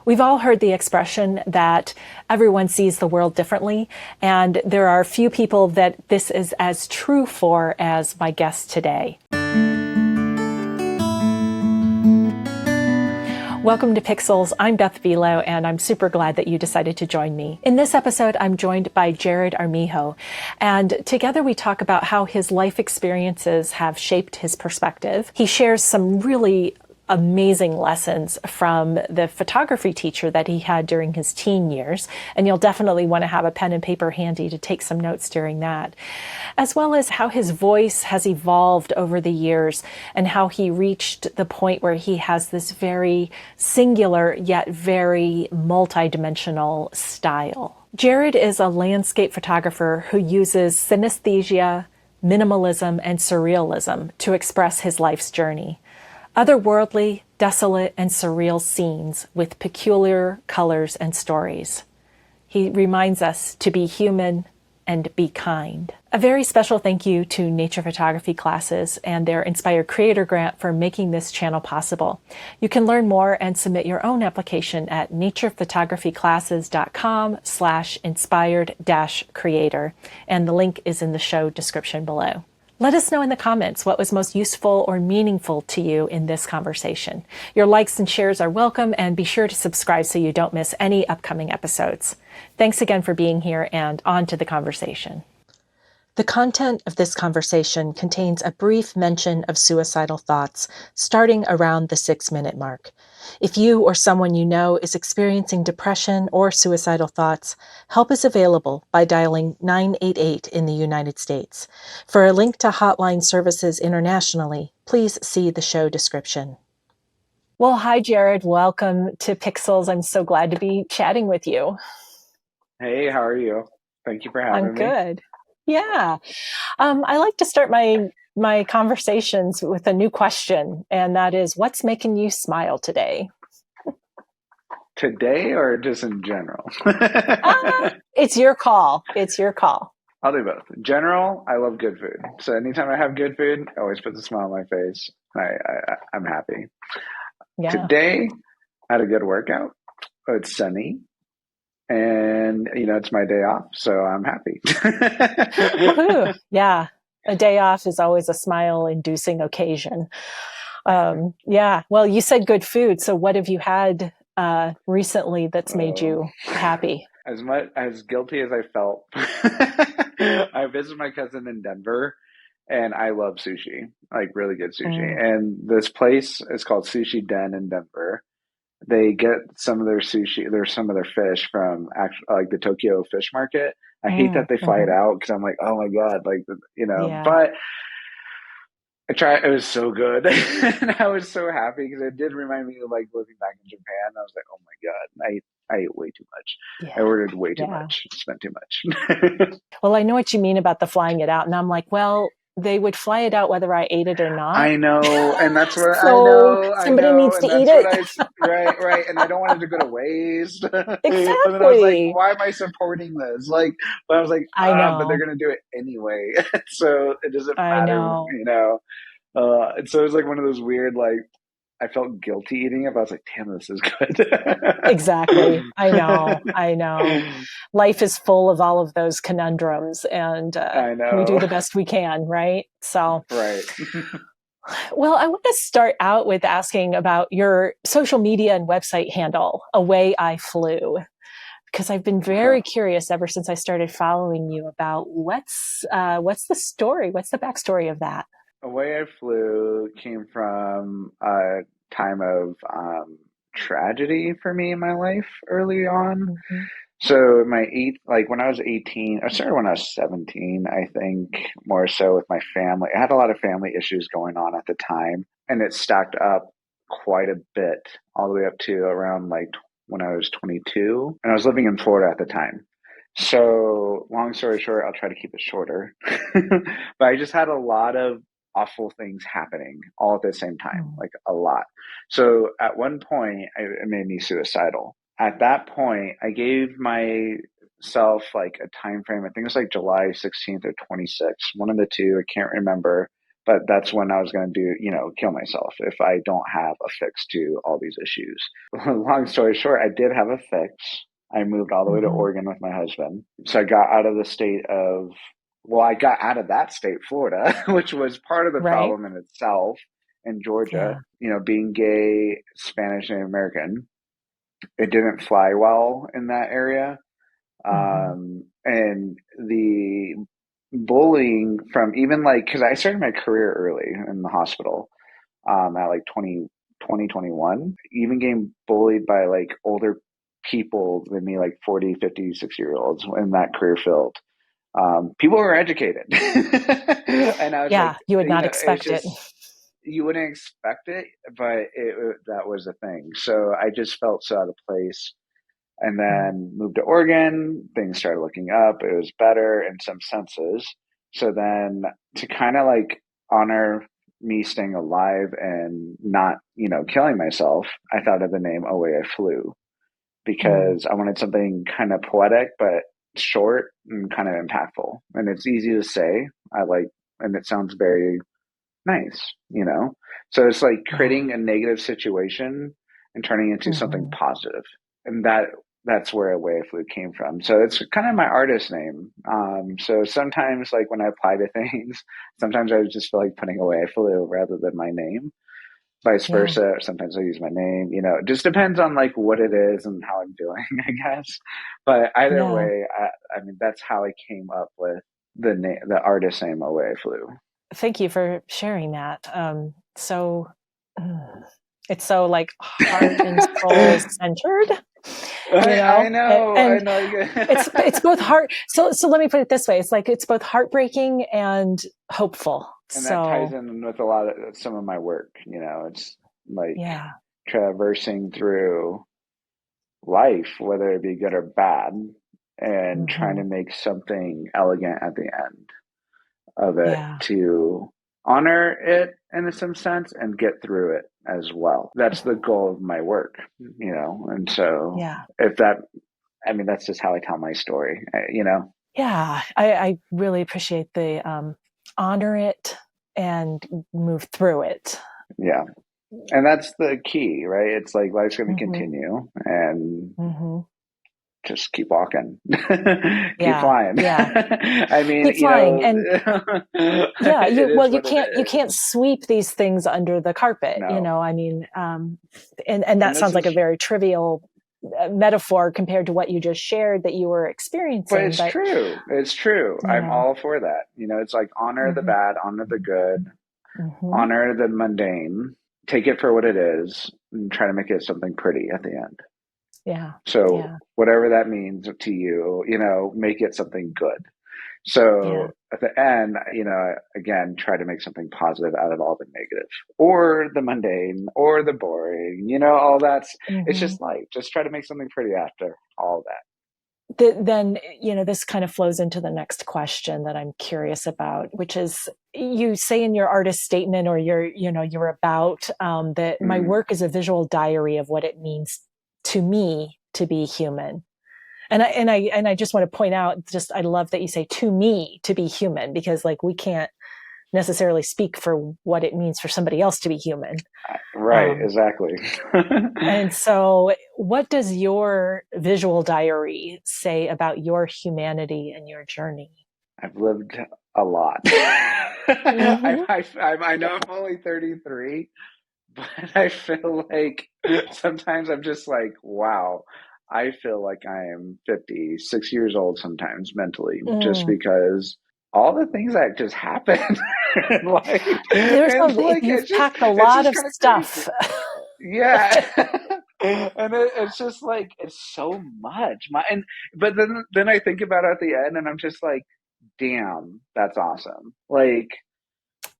We've all heard the expression that everyone sees the world differently, and there are few people that this is as true for as my guest today. Welcome to Pixels. I'm Beth Velo, and I'm super glad that you decided to join me. In this episode, I'm joined by Jerad Armijo, and together we talk about how his life experiences have shaped his perspective. He shares some really amazing lessons from the photography teacher that he had during his teen years, and you'll definitely want to have a pen and paper handy to take some notes during that, as well as how his voice has evolved over the years and how he reached the point where he has this very singular yet very multidimensional style. Jerad is a landscape photographer who uses synesthesia, minimalism, and surrealism to express his life's journey. Otherworldly, desolate, and surreal scenes with peculiar colors and stories. He reminds us to be human and be kind. A very special thank you to Nature Photography Classes and their Inspired Creator Grant for making this channel possible. You can learn more and submit your own application at naturephotographyclasses.com/inspired-creator, and the link is in the show description below. Let us know in the comments what was most useful or meaningful to you in this conversation. Your likes and shares are welcome, and be sure to subscribe so you don't miss any upcoming episodes. Thanks again for being here, and on to the conversation. The content of this conversation contains a brief mention of suicidal thoughts starting around the 6-minute mark. If you or someone you know is experiencing depression or suicidal thoughts, help is available by dialing 988 in the United States. For a link to hotline services internationally, please see the show description. Well, hi, Jerad. Welcome to Pixels. I'm so glad to be chatting with you. Hey, how are you? Thank you for having me. I'm good. Yeah. I like to start my conversations with a new question, and that is, what's making you smile today? Today or just in general? It's your call. It's your call. I'll do both. In general, I love good food. So anytime I have good food, it always puts a smile on my face. I'm happy. Yeah. Today, I had a good workout. It's sunny. And, it's my day off, so I'm happy. Woohoo. Yeah. A day off is always a smile-inducing occasion. Yeah. Well, you said good food. So what have you had recently that's made you happy? As guilty as I felt, I visited my cousin in Denver, and I love sushi, like really good sushi. And this place is called Sushi Den in Denver. They get some of their sushi, there's some of their fish from like the Tokyo fish market. I hate that they fly it out because I'm like, oh my God, Yeah. But I tried, it was so good. And I was so happy because it did remind me of like living back in Japan. I was like, oh my God, I ate way too much. Yeah. I ordered way too much, spent too much. Well, I know what you mean about the flying it out. And I'm like, well, they would fly it out whether I ate it or not. I know, and that's what so somebody needs to eat it. Right, and I don't want it to go to waste. Exactly. And then I was like, why am I supporting this? But I was like, I know. but they're going to do it anyway, so it doesn't matter, I know. And so it was like one of those weird, I felt guilty eating it, but I was like, damn, this is good. Exactly. I know. Life is full of all of those conundrums, and we do the best we can, right? So, right. Well, I want to start out with asking about your social media and website handle, Away I Flew, because I've been very curious ever since I started following you about what's the story, what's the backstory of that? Away I Flew came from a time of tragedy for me in my life early on. So when I was 18, I started when I was 17, I think, more so with my family. I had a lot of family issues going on at the time, and it stacked up quite a bit all the way up to around when I was 22, and I was living in Florida at the time. So long story short, I'll try to keep it shorter. But I just had a lot of awful things happening all at the same time, like a lot. So at one point, it made me suicidal. At that point, I gave myself a time frame. I think it was July 16th or 26th, one of the two. I can't remember. But that's when I was going to do, kill myself if I don't have a fix to all these issues. Long story short, I did have a fix. I moved all the way to Mm-hmm. Oregon with my husband. So I got out of the state of, well, I got out of that state, Florida, which was part of the Right. problem in itself, in Georgia, Yeah. being gay, Spanish, and American. It didn't fly well in that area. Mm-hmm. And the bullying from even like, because I started my career early in the hospital at like 2021, even getting bullied by like older people than me, like 40, 50, 60 year olds in that career field. People were educated. And I was like, Yeah. You would not it's expect it. just, you wouldn't expect it, but that was a thing. So I just felt so out of place, and then moved to Oregon. Things started looking up. It was better in some senses. So then to kind of like honor me staying alive and not, killing myself, I thought of the name Away I Flew, Mm-hmm. because I wanted something kind of poetic, but short and kind of impactful. And it's easy to say. And it sounds very nice. So it's like Yeah. creating a negative situation and turning it into something Mm-hmm. positive. And that's where Away Flew came from. So it's kind of my artist name. So sometimes like when I apply to things, sometimes I just feel like putting Away Flew rather than my name. Vice Yeah. versa. Sometimes I use my name. It just depends on like what it is and how I'm doing, I guess. But either Yeah. way, I mean that's how I came up with the artist name Away Flew. Thank you for sharing that. So it's so like heart and soul centered, I know, I and know. it's both heart. So let me put it this way: it's like it's both heartbreaking and hopeful. And that ties So in with a lot of some of my work. It's like yeah. traversing through life, whether it be good or bad, and trying to Hmm. make something elegant at the end of it Yeah. to honor it in some sense and get through it as well. That's the goal of my work. And so Yeah. if that, I mean, that's just how I tell my story. Yeah. I really appreciate the honor it and move through it. Yeah. And that's the key, right? It's like life's going to Hmm. continue and Hmm. just keep walking, keep Yeah. flying. Yeah. I mean, Keep flying. And yeah, it is you what it can't is. sweep these things under the carpet, No. I mean, and And that this sounds like a is, very trivial metaphor compared to what you just shared that you were but experiencing, it's but true. It's true. you I'm know. all for that. It's like honor the Hmm. bad, honor the good, Hmm. honor the mundane, take it for what it is, and try to make it something pretty at the end. Yeah. So Yeah. whatever that means to you, make it something good. Yeah. So at the end, again, try to make something positive out of all the negative or the mundane or the boring, all that's, it's Hmm. just life. Just try to make something pretty after all that. Then this kind of flows into the next question that I'm curious about, which is you say in your artist statement or your about that my Mm. work is a visual diary of what it means to me to be human. And I just want to point out, just I love that you say to me to be human, because like we can't necessarily speak for what it means for somebody else to be human. Right, Um, exactly. and so, what does your visual diary say about your humanity and your journey? I've lived a lot. Mm-hmm. I know I'm only 33, but I feel like sometimes I'm just like, wow, I feel like I am 56 years old sometimes mentally, just Mm. because all the things that just happen in life, and like You've packed a it's lot just of kind of crazy. stuff. Yeah. And it's just like it's so much. But then I think about it at the end and I'm just like, damn, that's awesome. Like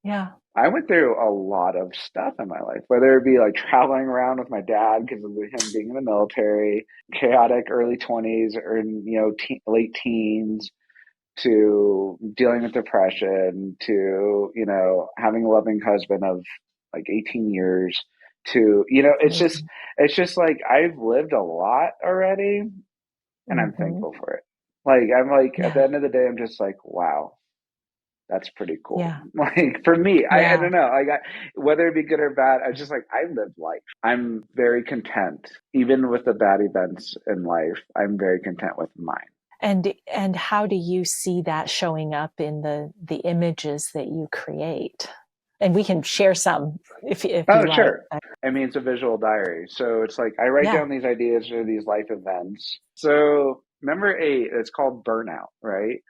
Yeah. I went through a lot of stuff in my life, whether it be like traveling around with my dad because of him being in the military, chaotic early 20s or late teens, to dealing with depression, to having a loving husband of like 18 years, to Amazing. it's just like I've lived a lot already, and I'm Mm-hmm. thankful for it. Like I'm like at the Yeah. end of the day, I'm just like, wow, That's pretty cool. Yeah. Like for me, I Yeah. don't know. Like whether it be good or bad, I just like I live life. I'm very content, even with the bad events in life. I'm very content with mine. And how do you see that showing up in the images that you create? And we can share some if you Oh, like. sure. I mean, it's a visual diary. So it's like I write Yeah. down these ideas or these life events. So number 8, it's called burnout, right?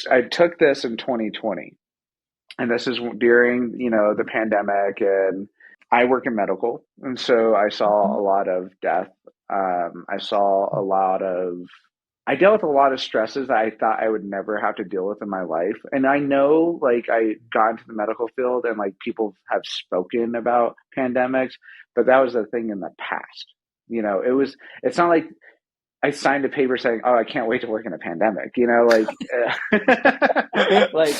I took this in 2020, and this is during, the pandemic, and I work in medical. And so I saw Mhm. a lot of death. I saw a lot of I dealt with a lot of stresses that I thought I would never have to deal with in my life. And I know, like, I got into the medical field and, like, people have spoken about pandemics, but that was a thing in the past. It's not like I signed a paper saying, "Oh, I can't wait to work in a pandemic." Like,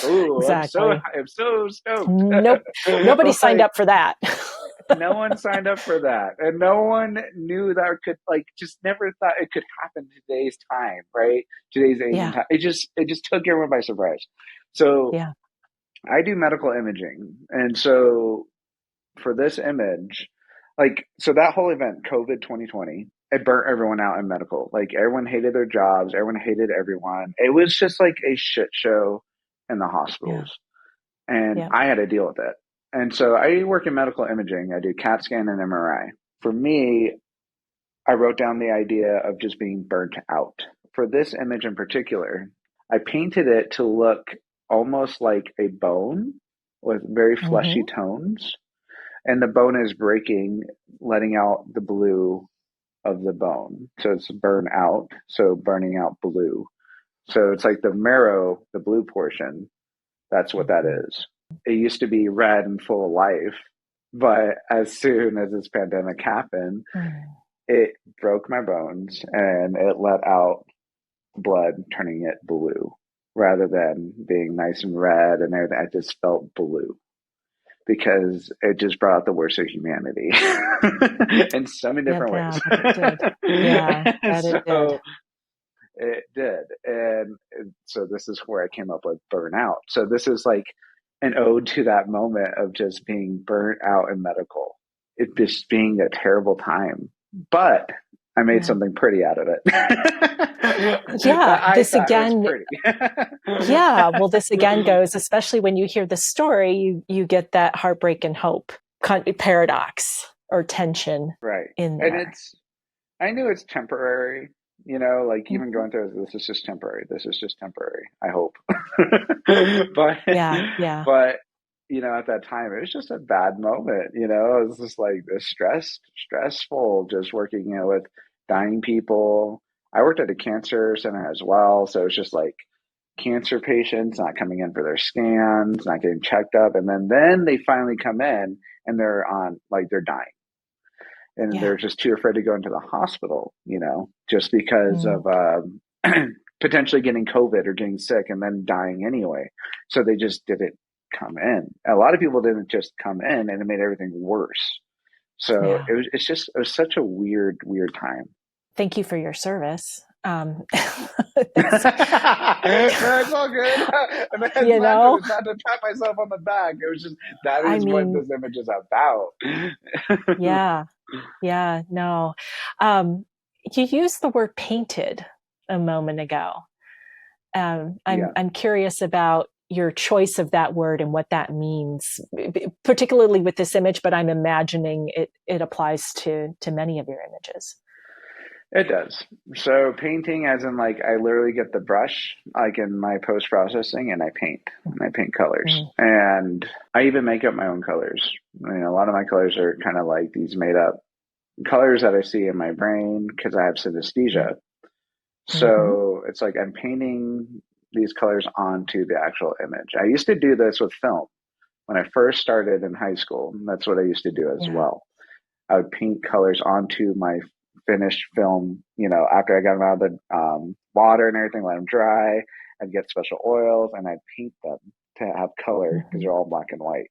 "Ooh, Exactly. I'm so stoked." Nope. Nobody signed Like, up for that. no one signed up for that, and no one knew that could, like, just never thought it could happen in today's time, right? Today's age and Yeah. time. It just took everyone by surprise. So Yeah. I do medical imaging, and so for this image, like, so that whole event, COVID 2020, it burnt everyone out in medical. Like, everyone hated their jobs, everyone hated everyone. It was just like a shit show in the Yeah. hospitals, and Yeah. I had to deal with it. And so I work in medical imaging. I do CAT scan and MRI. For me, I wrote down the idea of just being burnt out. For this image in particular, I painted it to look almost like a bone with very fleshy Hmm. tones, and the bone is breaking, letting out the blue of the bone. So it's burn out, so burning out blue. So it's like the marrow, the blue portion, that's what that Hmm. is. It used to be red and full of life, but as soon as this pandemic happened, Mm. it broke my bones and it let out blood, turning it blue rather than being nice and red and everything. I just felt blue because it just brought out the worst of humanity in so many Yeah. different Yeah. ways. That it did. Yeah. That it did. So it did. And so this is where I came up with burnout. So this is like an ode to that moment of just being burnt out in medical. It just being a terrible time. But I made Yeah. something pretty out of it. That Yeah. I This thought was again. pretty. Yeah. Well, this again goes, especially when you hear the story, you get that heartbreak and hope paradox or tension Right. in And there. I knew it's temporary, like even going through this is just temporary. This is just temporary, I hope. but, Yeah. Yeah. but, at that time, it was just a bad moment, it was just like this stressful, just working, with dying people. I worked at a cancer center as well. So it's just like cancer patients not coming in for their scans, not getting checked up. And then they finally come in and they're dying and Yeah. they're just too afraid to go into the hospital, just because Mm. of potentially getting COVID or getting sick and then dying anyway. So they just didn't come in. A lot of people didn't just come in, and it made everything worse. So Yeah. it was such a weird, weird time. Thank you for your service. It's all good. And it's You not good. know, It's not to pat myself on the back. It was just that I is what mean, this image is about. yeah, yeah, no. You used the word painted a moment ago. Yeah. I'm curious about your choice of that word and what that means, particularly with this image, but I'm imagining it applies to many of your images. It does. So painting, as in, like, I literally get the brush, like in my post processing, and I paint colors, Mm. and I even make up my own colors. A lot of my colors are kind of like these made up colors that I see in my brain because I have Yeah. synesthesia. Mm-hmm. So it's like I'm painting these colors onto the actual image. I used to do this with film when I first started in high school. That's what I used to do as Yeah. well. I would paint colors onto my finished film, after I got them out of the water and everything, let them dry. I'd get special oils and I'd paint them to have color because Mm-hmm. they're all black and white.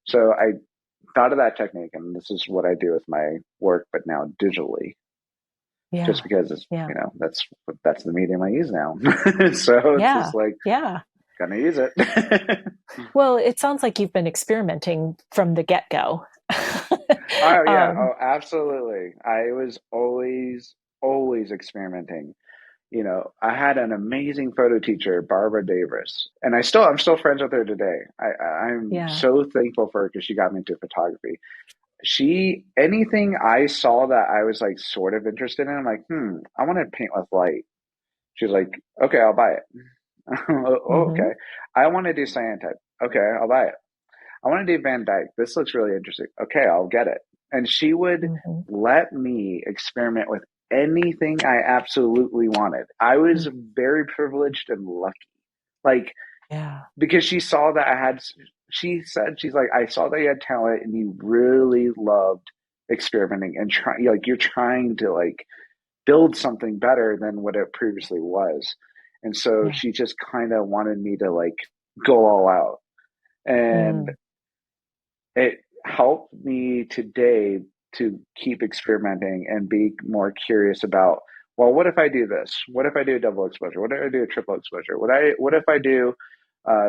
So I thought of that technique, and this is what I do with my work, but now digitally, Yeah. just because it's, Yeah. that's the medium I use now. So it's Yeah. just like, Yeah. gonna use it. Well, it sounds like you've been experimenting from the get-go. Oh yeah, um, oh absolutely. I was always experimenting. You know, I had an amazing photo teacher, Barbara Davis, and I'm still friends with her today. I'm yeah. so thankful for her because she got me into photography. Anything I saw that I was like sort of interested in, I'm like, I want to paint with light. She's like, okay, I'll buy it. Oh, Hmm. okay. I want to do cyan type. Okay, I'll buy it. I want to do Van Dyke. This looks really interesting. Okay, I'll get it. And she would Hmm. let me experiment with anything I absolutely wanted. I was very privileged and lucky. Like, Yeah. because she saw that she said, she's like, I saw that you had talent and you really loved experimenting and trying, like, you're trying to, like, build something better than what it previously was. And so Yeah. she just kind of wanted me to, like, go all out. And Mm. it helped me today to keep experimenting and be more curious about, well, what if I do this? What if I do a double exposure? What if I do a triple exposure? What if I do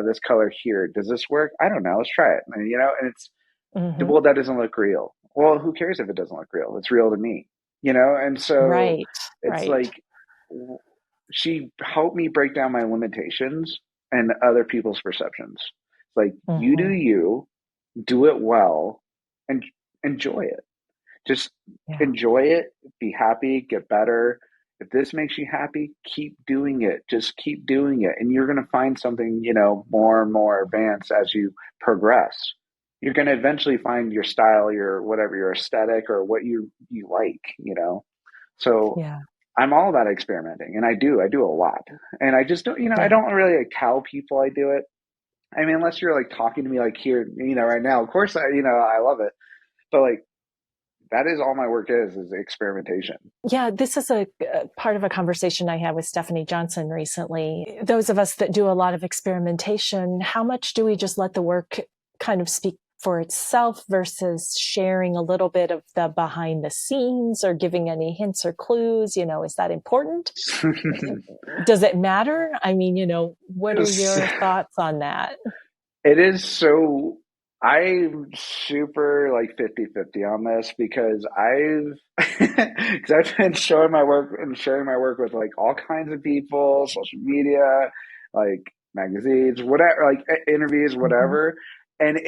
this color here? Does this work? I don't know. Let's try it. And, and it's, Hmm. well, that doesn't look real. Well, who cares if it doesn't look real? It's real to me, And so Right. it's Right. like she helped me break down my limitations and other people's perceptions. Like, you do Hmm. you, do it well, and enjoy it. Just Yeah. enjoy it, be happy, get better. If this makes you happy, keep doing it. Just keep doing it. And you're going to find something, more and more advanced as you progress. You're going to eventually find your style, your whatever, your aesthetic, or what you like. So Yeah. I'm all about experimenting, and I do a lot. And I just don't, I Yeah. don't really, like, tell people I do it. I mean, unless you're, like, talking to me, like, here, right now. Of course, I love it, but, like, that is all my work is experimentation. Yeah, this is a part of a conversation I had with Stephanie Johnson recently. Those of us that do a lot of experimentation, how much do we just let the work kind of speak for itself versus sharing a little bit of the behind the scenes or giving any hints or clues? Is that important? Does it matter? I mean, what are your thoughts on that? It is so. I'm super, like, 50-50 on this because because I've been showing my work and sharing my work with, like, all kinds of people, social media, like, magazines, whatever, like, interviews, Hmm. whatever. And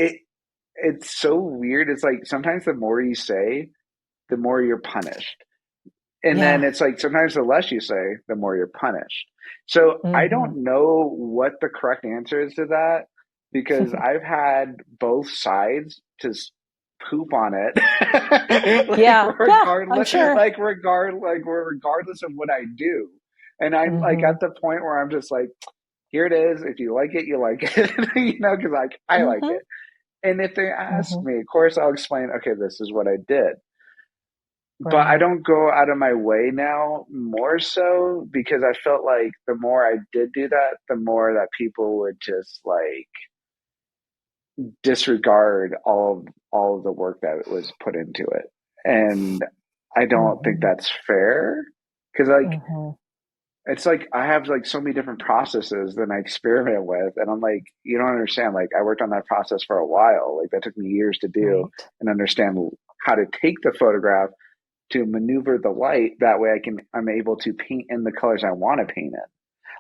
it's so weird. It's like sometimes the more you say, the more you're punished. And then Yeah. it's like sometimes the less you say, the more you're punished. So I Hmm. don't know what the correct answer is to that because I've had both sides just poop on it, like, Yeah. Yeah, I'm sure. regardless of what I do. And I'm, like, Hmm. at the point where I'm just like, here it is. If you like it, you like it, because, like, I like Hmm. it. And if they ask Hmm. me, of course, I'll explain. Okay, this is what I did, but I Right. don't go out of my way now, more so because I felt like the more I did do that, the more that people would just, like, disregard all of the work that was put into it. And I don't think Hmm. that's fair because, like, Hmm. it's like I have, like, so many different processes that I experiment with, and I'm like, you don't understand. Like, I worked on that process for a while. Like, that took me years to do Right. and understand how to take the photograph to maneuver the light. That way I'm able to paint in the colors I want to paint in.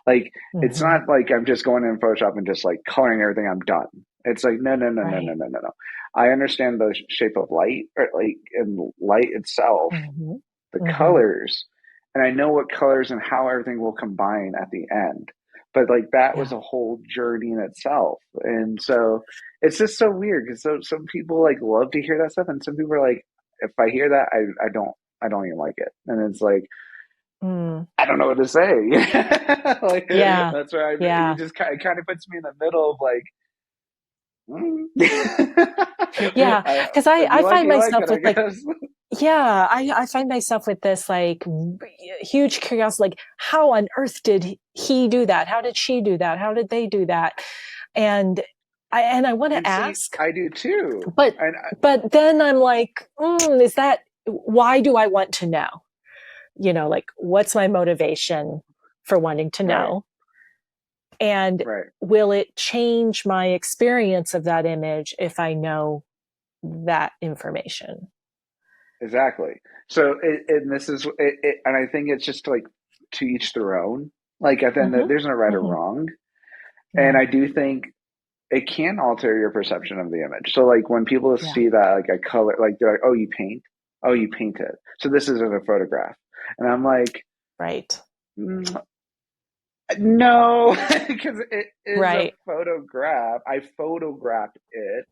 Like, it's Hmm. not like I'm just going in Photoshop and just, like, coloring everything. I'm done. It's like, no, no, no, no, no, Right. no, no, no. I understand the shape of light, or, like, and light itself, Hmm. the Hmm. colors, and I know what colors and how everything will combine at the end. But, like, that was Yeah. a whole journey in itself. And so it's just so weird because some people, like, love to hear that stuff, and some people are like, if I hear that, I don't even like it. And it's like, Mm. I don't know what to say. Like, Yeah. that's why Yeah. it just kind of puts me in the middle of, like, Yeah. Because I, if you I like it, find you like myself it, I with like, guess. yeah, I find myself with this like huge curiosity, like, how on earth did he do that? How did she do that? How did they do that? And I want to And see, ask, I do too. but And but then I'm like, is that why do I want to know? Like, what's my motivation for wanting to right. know? And Right. will it change my experience of that image if I know that information? Exactly. So, and this is, and I think it's just like to each their own. Like at the end, Mm-hmm. there's no right or Mm-hmm. wrong. And Yeah. I do think it can alter your perception of the image. So, like when people Yeah. see that, like a color, like they're like, "Oh, you paint? Oh, you painted? So this isn't a photograph." And I'm like, Right. "Mm, no, because it is a Right. photograph. I photographed it."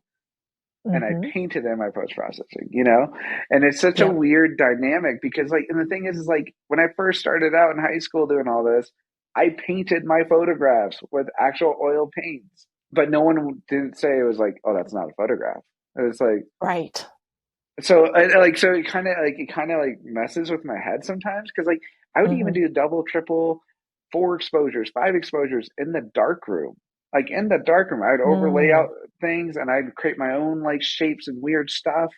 And I Mm-hmm. painted in my post processing, you know? And it's such a Yep. weird dynamic because, like, and the thing is like, when I first started out in high school doing all this, I painted my photographs with actual oil paints, but no one didn't say it was like, oh, that's not a photograph. It was like, Right. so so it kind of like messes with my head sometimes because like I would even Mm-hmm. do double, triple, four exposures, five exposures in the dark room. Like in the dark room, I'd overlay Mm. out things and I'd create my own like shapes and weird stuff.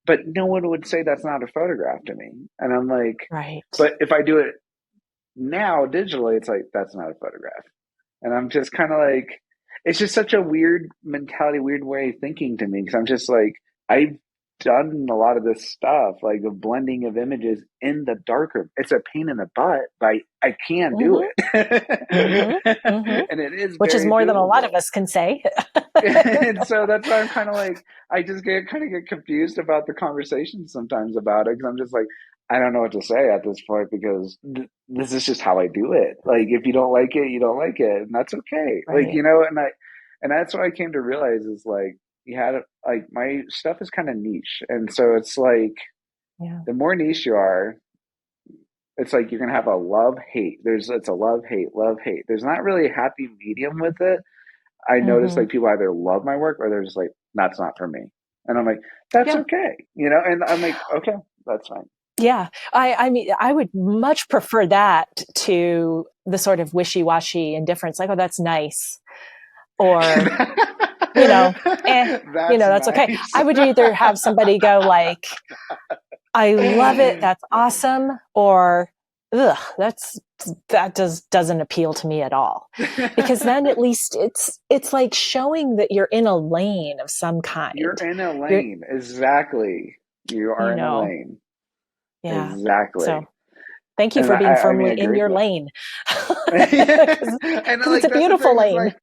But no one would say that's not a photograph to me. And I'm like, Right. but if I do it now digitally, it's like that's not a photograph. And I'm just kind of like, it's just such a weird mentality, weird way of thinking to me. Because I'm just like, I've done a lot of this stuff, like the blending of images in the darkroom. It's a pain in the butt, but I can do Mm-hmm. Mm-hmm. it. Mm-hmm. And it is Which is very more than a lot of doable. us can say. And so that's why I'm kind of like, I just get confused about the conversation sometimes about it because I'm just like, I don't know what to say at this point because this is just how I do it. Like, if you don't like it, you don't like it, and that's okay. Like, Right. and that's what I came to realize is like, you had like my stuff is kind of niche, and so it's like Yeah. the more niche you are, it's like you're gonna have a love hate. It's a love hate, love hate. There's not really a happy medium with it. I notice Mm-hmm. like people either love my work or they're just like, that's not for me. And I'm like, that's Yeah. okay. And I'm like, okay, that's fine. Yeah. I mean, I would much prefer that to the sort of wishy-washy indifference, like, oh, that's nice. Or, you know, eh, That's that's okay. nice. I would either have somebody go like, I love it, that's awesome, or ugh, doesn't appeal to me at all. Because then at least it's like showing that you're in a lane of some You're kind. in a You're, lane. Exactly. You are you in a know, lane. yeah. So Exactly. thank you And for being I mean, firmly I in agree with your that. lane. Because And it's like a that's the beautiful thing is lane. like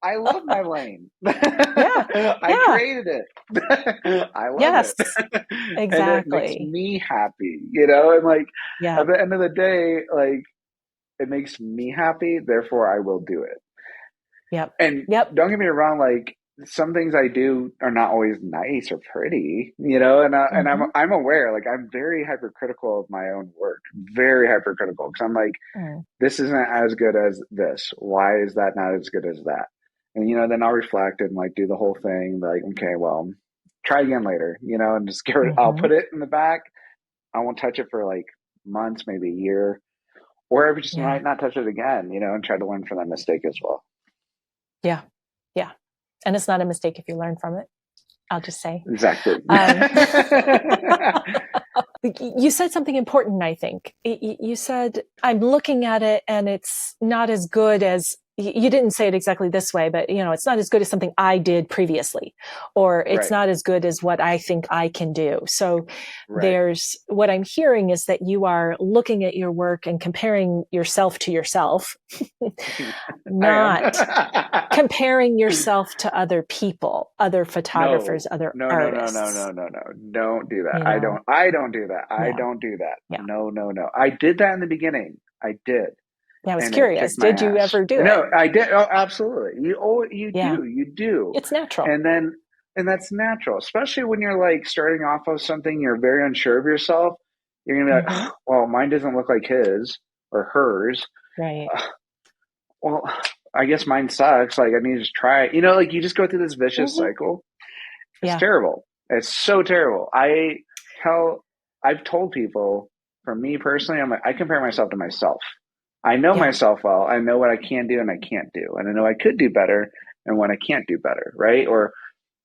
I love my lane. Yeah. I Yeah. created it. I love Yes. it. And it makes Exactly. me happy, and like Yeah. at the end of the day, like it makes me happy, therefore I will do it. Yep. And Yep. don't get me wrong, like some things I do are not always nice or pretty, and Mm-hmm. I'm aware, like I'm very hypercritical of my own work, very hypercritical because I'm like, Mm. this isn't as good as this. Why is that not as good as that? And then I'll reflect and like do the whole thing, like, okay, well, try again later, and just I'll Mm-hmm. put it in the back. I won't touch it for like months, maybe a year, or I just Yeah. might not touch it again, and try to learn from that mistake as well. Yeah. Yeah. And it's not a mistake if you learn from it. I'll just say. Exactly. Um, you said something important, I think. You said, I'm looking at it and it's not as good as, you didn't say it exactly this way, but it's not as good as something I did previously, or it's Right. not as good as what I think I can do. So Right. what I'm hearing is that you are looking at your work and comparing yourself to yourself, I am. not comparing yourself to other people, other photographers, No, other no, no, no, no, artists, no, no, no. Don't do that. you know? I don't do that. I Yeah. don't do that. Yeah. No, no, no. I did that in the beginning. I did. Yeah. I was And it curious. kicked my Did you ass. ever do it? No, I did. Oh, absolutely. Yeah. You do. It's natural. And that's natural, especially when you're like starting off of something, you're very unsure of yourself. You're going to be like, Mm-hmm. oh, well, mine doesn't look like his or hers. Right. Well, I guess mine sucks. Like, I need to just try it. Like you just go through this vicious Mm-hmm. cycle. It's Yeah. terrible. It's so terrible. Tell, I've told people, for me personally, I'm like, I compare myself to myself. I know Yeah. myself well. I know what I can do and I can't do. And I know I could do better and what I can't do better, right? Or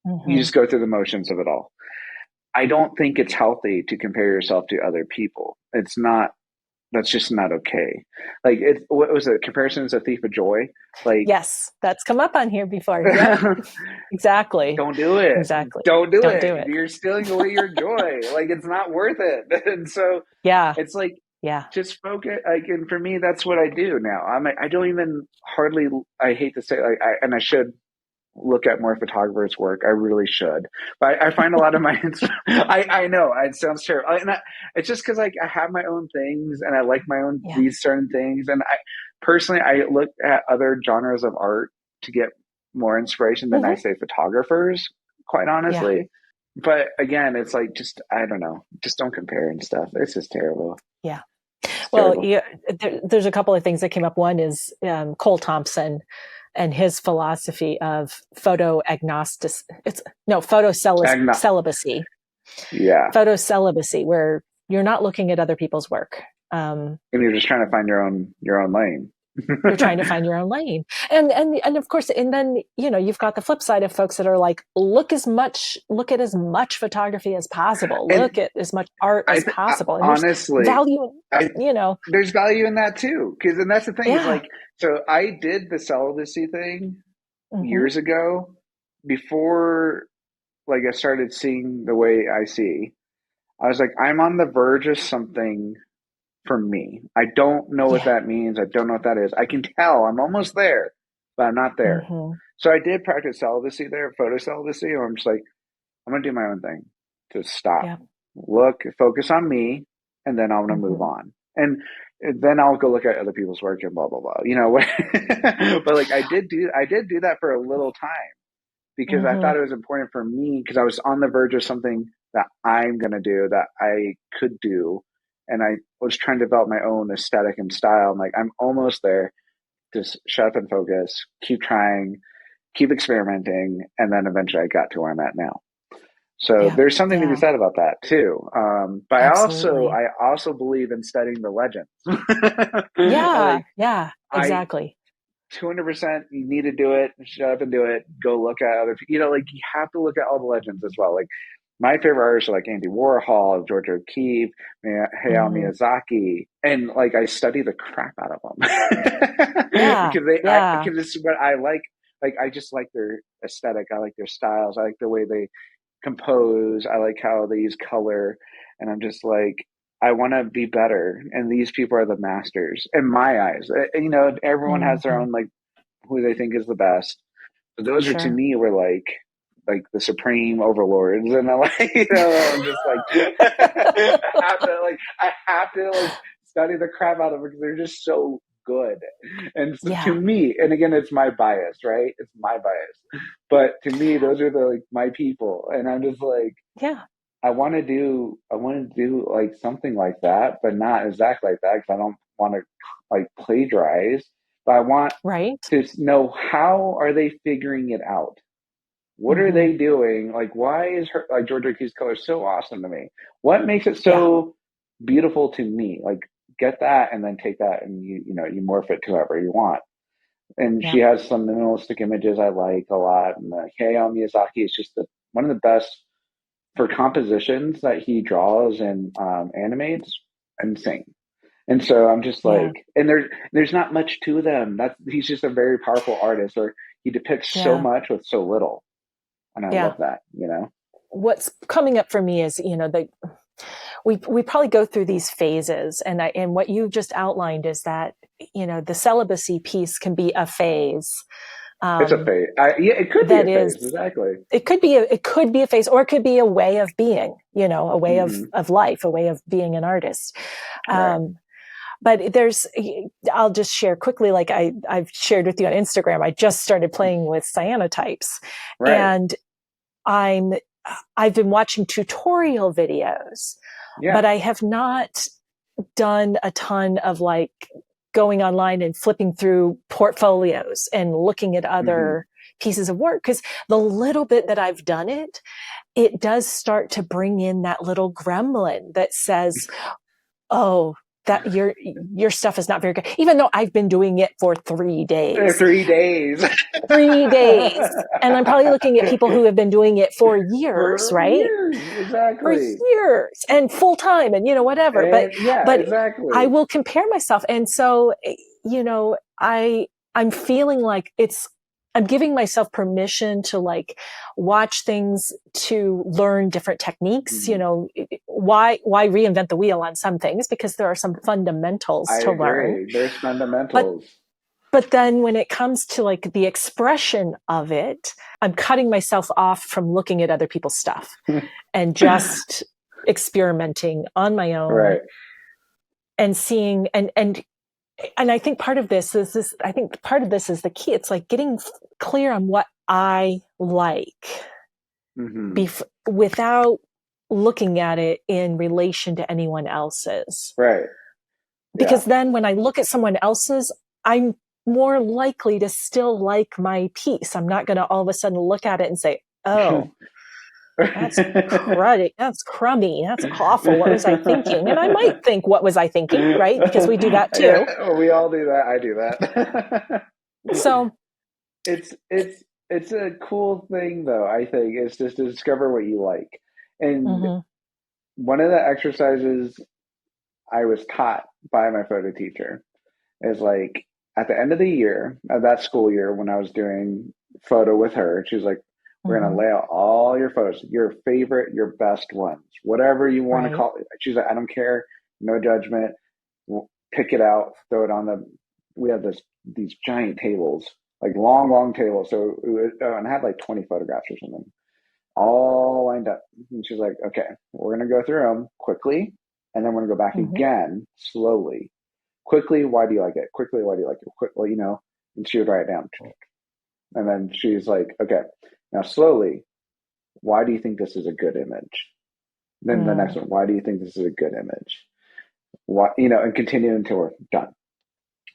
you Mm-hmm. just go through the motions of it all. I don't think it's healthy to compare yourself to other people. It's not that's just not okay. Like it, what was it? Comparison is a thief of joy. Like, Yes, that's come up on here before. Yep, exactly. don't do it. Exactly. Don't do Don't it. do it. You're stealing away your joy. Like it's not worth it. And so Yeah. it's like Yeah. just focus. Like, and for me, that's what I do now. I don't even hardly. I hate to say like and I should look at more photographers' work. I really should, but I find a lot of my. I know it sounds terrible, and it's just because like I have my own things and I like my own Yeah. these certain things, and I personally I look at other genres of art to get more inspiration than I Mm-hmm. say photographers, quite Yeah. honestly. But again, it's like just I don't know, just don't compare and stuff. It's just terrible. Yeah. It's Well, terrible. yeah, there's a couple of things that came up. One is Cole Thompson and his philosophy of photo agnostic. It's no photo Agno- celibacy. yeah, Photo celibacy, where you're not looking at other people's work. and you're just trying to find your own lane. You're trying to find your own lane, and of course, and then you've got the flip side of folks that are like, look at as much photography as possible, And look at as much art as possible, and there's honestly, value, I you know, there's value in that too. Because and that's the thing is yeah. like, so I did the celibacy thing Hmm. years ago before like I started seeing the way I see. I was like, I'm on the verge of something for me. I don't know what Yeah. that means. I don't know what that is. I can tell I'm almost there, but I'm not there. Hmm. So I did practice celibacy there, photo celibacy, and I'm just like, I'm gonna do my own thing. Just stop, Yeah. look, focus on me, and then I'm gonna move Hmm. on. And then I'll go look at other people's work and blah blah blah. You know, but like I did do that for a little time because I Hmm. thought it was important for me because I was on the verge of something that I'm gonna do that I could do, and I was trying to develop my own aesthetic and style. I'm like, I'm almost there. Just shut up and focus. Keep trying. Keep experimenting, and then eventually I got to where I'm at now. So Yeah. there's something to be Yeah. said about that too. But Absolutely. I also believe in studying the legends. Yeah. Like Yeah. I Exactly. 200% you need to do it. Shut up and do it. Go look at other. You know, like you have to look at all the legends as well. Like my favorite artists are like Andy Warhol, George O'Keeffe, Hayao Hmm. Miyazaki, and like I study the crap out of them Yeah. Yeah. because it's what I like. Like I just like their aesthetic. I like their styles. I like the way they compose. I like how they use color, and I'm just like, I want to be better. And these people are the masters in my eyes. You know, everyone has their Hmm. own like who they think is the best. But those are to Sure. me were like the supreme overlords, and I'm like, you know, I'm just like, I have to like study the crap out of them because they're just so good. And so, to Yeah. me, and again, it's my bias, right? It's my bias, but to me, those are the like my people, and I'm just like, Yeah. I want to do like something like that, but not exactly like that because I don't want to like plagiarize. But I want Right. to know how are they figuring it out? What are Hmm. they doing? Like, why is her like Georgia O'Keeffe's color so awesome to me? What makes it Yeah. so beautiful to me? Like, get that and then take that and you know you morph it to however you want. And she Yeah. has some minimalistic images I like a lot. And Hayao Miyazaki is just one of the best for compositions that he draws and animates. Insane. And so I'm just Yeah. like, and there's not much to them. That's he's just a very powerful artist, or he depicts so Yeah. much with so little, and I Yeah. love that. You know, What's coming up for me is, we probably go through these phases, and what you just outlined is that, the celibacy piece can be a phase. it's a Um, phase. Yeah, it could be that a is, phase. Exactly. it could be a phase, or it could be a way of being, a way of, Hmm. of life, a way of being an artist. Right. Um, but I'll just share quickly, like I've shared with you on Instagram, I just started playing with cyanotypes, Right. and I'm I've been watching tutorial videos, but Yeah. I have not done a ton of like going online and flipping through portfolios and looking at Hmm. other pieces of work, because the little bit that I've done it does start to bring in that little gremlin that says, oh, that your stuff is not very good, even though I've been doing it for 3 days. 3 days. 3 days. And I'm probably looking at people who have been doing it for years, right? Years, For exactly. years and full time and, whatever. And, but exactly. I will compare myself. And so, I'm feeling like I'm giving myself permission to like watch things, to learn different techniques. Why reinvent the wheel on some things? Because there are some fundamentals to learn. There's fundamentals. But then when it comes to like the expression of it, I'm cutting myself off from looking at other people's stuff and just experimenting on my own, right. And seeing, and I think part of this is the key. It's like getting clear on what I like, without looking at it in relation to anyone else's. Right. Because then when I look at someone else's, I'm more likely to still like my piece. I'm not going to all of a sudden look at it and say, oh, that's cruddy. That's crummy. That's awful. What was I thinking? And I might think, what was I thinking? Right? Because we do that too. Yeah, we all do that. I do that. So it's a cool thing though. I think it's just to discover what you like. And one of the exercises I was taught by my photo teacher is like, at the end of the year, of that school year, when I was doing photo with her, she was like, we're going to lay out all your photos, your favorite, your best ones, whatever you want to call it. She's like, I don't care. No judgment. We'll pick it out, throw it on we have these giant tables, like long tables. So and I had like 20 photographs or something, all lined up. And she's like, okay, we're going to go through them quickly. And then we're going to go back again, slowly. Quickly, why do you like it? Quickly, why do you like it? Quickly, and she would write it down. And then she's like, okay, now slowly, why do you think this is a good image? Then the next one, why do you think this is a good image? Why, and continue until we're done.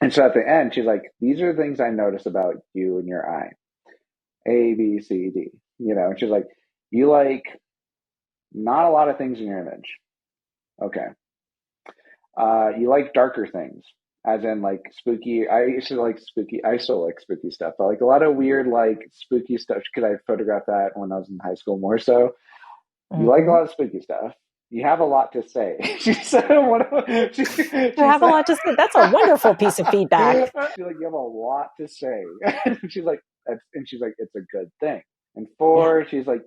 And so at the end, she's like, these are the things I notice about you and your eye. A, B, C, D. And she's like, you like not a lot of things in your image. Okay. You like darker things, as in like spooky. I used to like spooky. I still like spooky stuff, but like a lot of weird, like spooky stuff, because I photographed that when I was in high school more so. You like a lot of spooky stuff. You have a lot to say. She said, a lot to say. That's a wonderful piece of feedback. She's like, you have a lot to say. She's like, it's a good thing. And 4, she's like,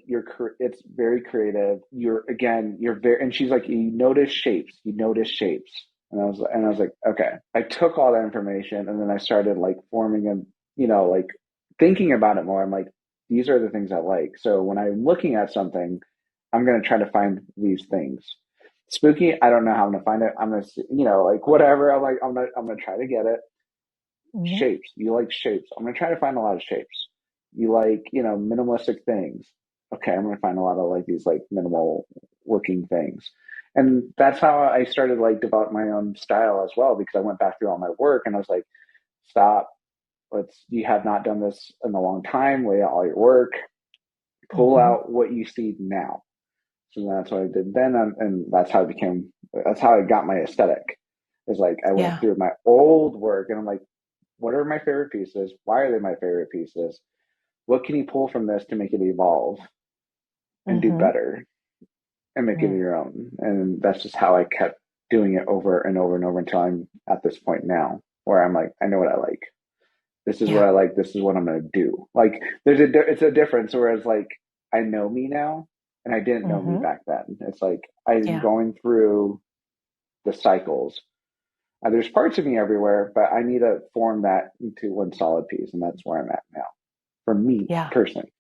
it's very creative. You're very, and she's like, you notice shapes. And I was like, okay. I took all that information and then I started like forming and, like thinking about it more. I'm like, these are the things I like. So when I'm looking at something, I'm going to try to find these things. Spooky, I don't know how I'm going to find it. I'm going to, like whatever. I'm like, I'm going to try to get it. Shapes. You like shapes. I'm going to try to find a lot of shapes. You like, minimalistic things. Okay, I'm going to find a lot of like these like minimal looking things. And that's how I started like develop my own style as well, because I went back through all my work and I was like, stop. You have not done this in a long time. Lay out all your work. Pull out what you see now. So that's what I did then. And that's how I got my aesthetic. It's like, I went through my old work and I'm like, what are my favorite pieces? Why are they my favorite pieces? What can you pull from this to make it evolve and do better and make it your own? And that's just how I kept doing it over and over and over until I'm at this point now where I'm like, I know what I like. This is what I like. This is what I'm going to do. Like it's a difference. Whereas like, I know me now and I didn't know me back then. It's like, I'm going through the cycles. There's parts of me everywhere, but I need to form that into one solid piece. And that's where I'm at now for me personally.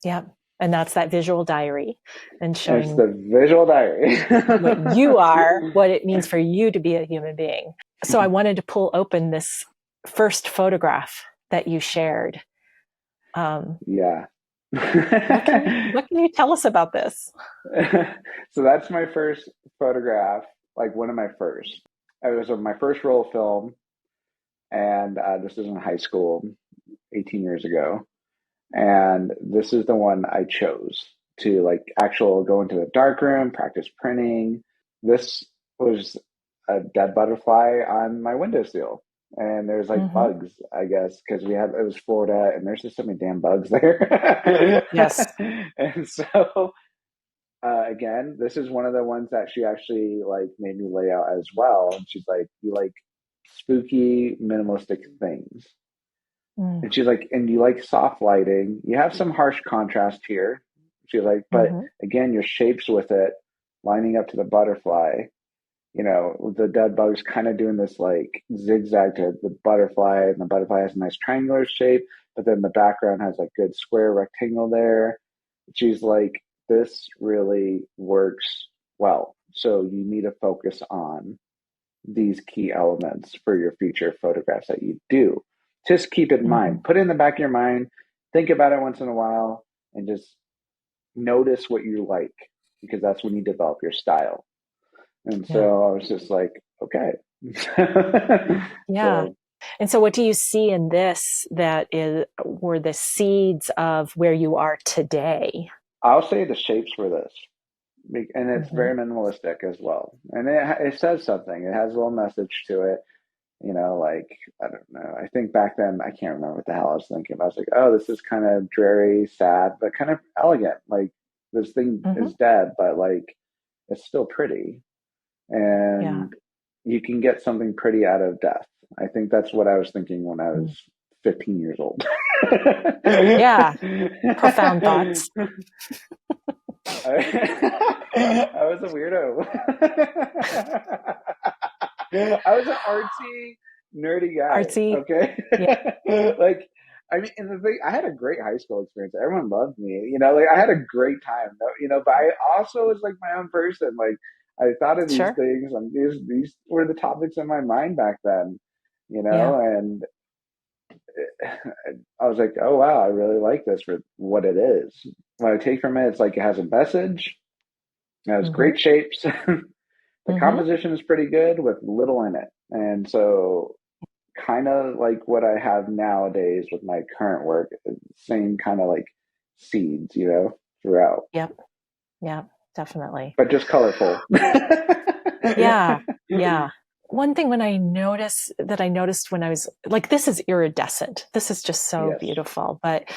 Yeah. And that's that visual diary and showing it's the visual diary. what you are, what it means for you to be a human being. So I wanted to pull open this first photograph that you shared. Yeah. What can you tell us about this? So that's my first photograph, like one of my first. It was my first roll of film, and this was in high school 18 years ago. And this is the one I chose to like go into the darkroom, practice printing. This was a dead butterfly on my windowsill. And there's like Mm-hmm. bugs, I guess, because it was Florida and there's just so many damn bugs there. Yes. And so, again, this is one of the ones that she actually like made me lay out as well. And she's like, you like spooky, minimalistic things. Mm. And she's like, and you like soft lighting. You have some harsh contrast here. She's like, but Mm-hmm. again, your shapes with it lining up to the butterfly, the dead bug's kind of doing this like zigzag to the butterfly, and the butterfly has a nice triangular shape, but then the background has like good square rectangle there. She's like, this really works well. So you need to focus on these key elements for your future photographs that you do. Just keep it in Mm-hmm. mind. Put it in the back of your mind. Think about it once in a while and just notice what you like, because that's when you develop your style. And so Yeah. I was just like, okay. Yeah. So And so what do you see in this were the seeds of where you are today? I'll say the shapes for this. And it's Mm-hmm. very minimalistic as well. And it says something. It has a little message to it. Like, I don't know. I think back then, I can't remember what the hell I was thinking about. I was like, oh, this is kind of dreary, sad, but kind of elegant. Like, this thing Mm-hmm. is dead, but like, it's still pretty. Yeah. And you can get something pretty out of death. I think that's what I was thinking when I Mm. was 15 years old. Yeah. Profound thoughts. I was a weirdo. I was an artsy, nerdy guy. Artsy. Okay, Yeah. like I mean, and the thing, I had a great high school experience. Everyone loved me. Like I had a great time. But I also was like my own person. Like I thought of these Sure. things, and these were the topics in my mind back then. Yeah. And I was like, oh wow, I really like this for what it is. What I take from it, it's like it has a message. It has Mm-hmm. great shapes. The Mm-hmm. composition is pretty good with little in it. And so kind of like what I have nowadays with my current work, same kind of like seeds, throughout, Yep. Yeah, definitely. but just colorful. Yeah. Yeah. One thing I noticed when I was like, this is iridescent. This is just so Yes. beautiful. But,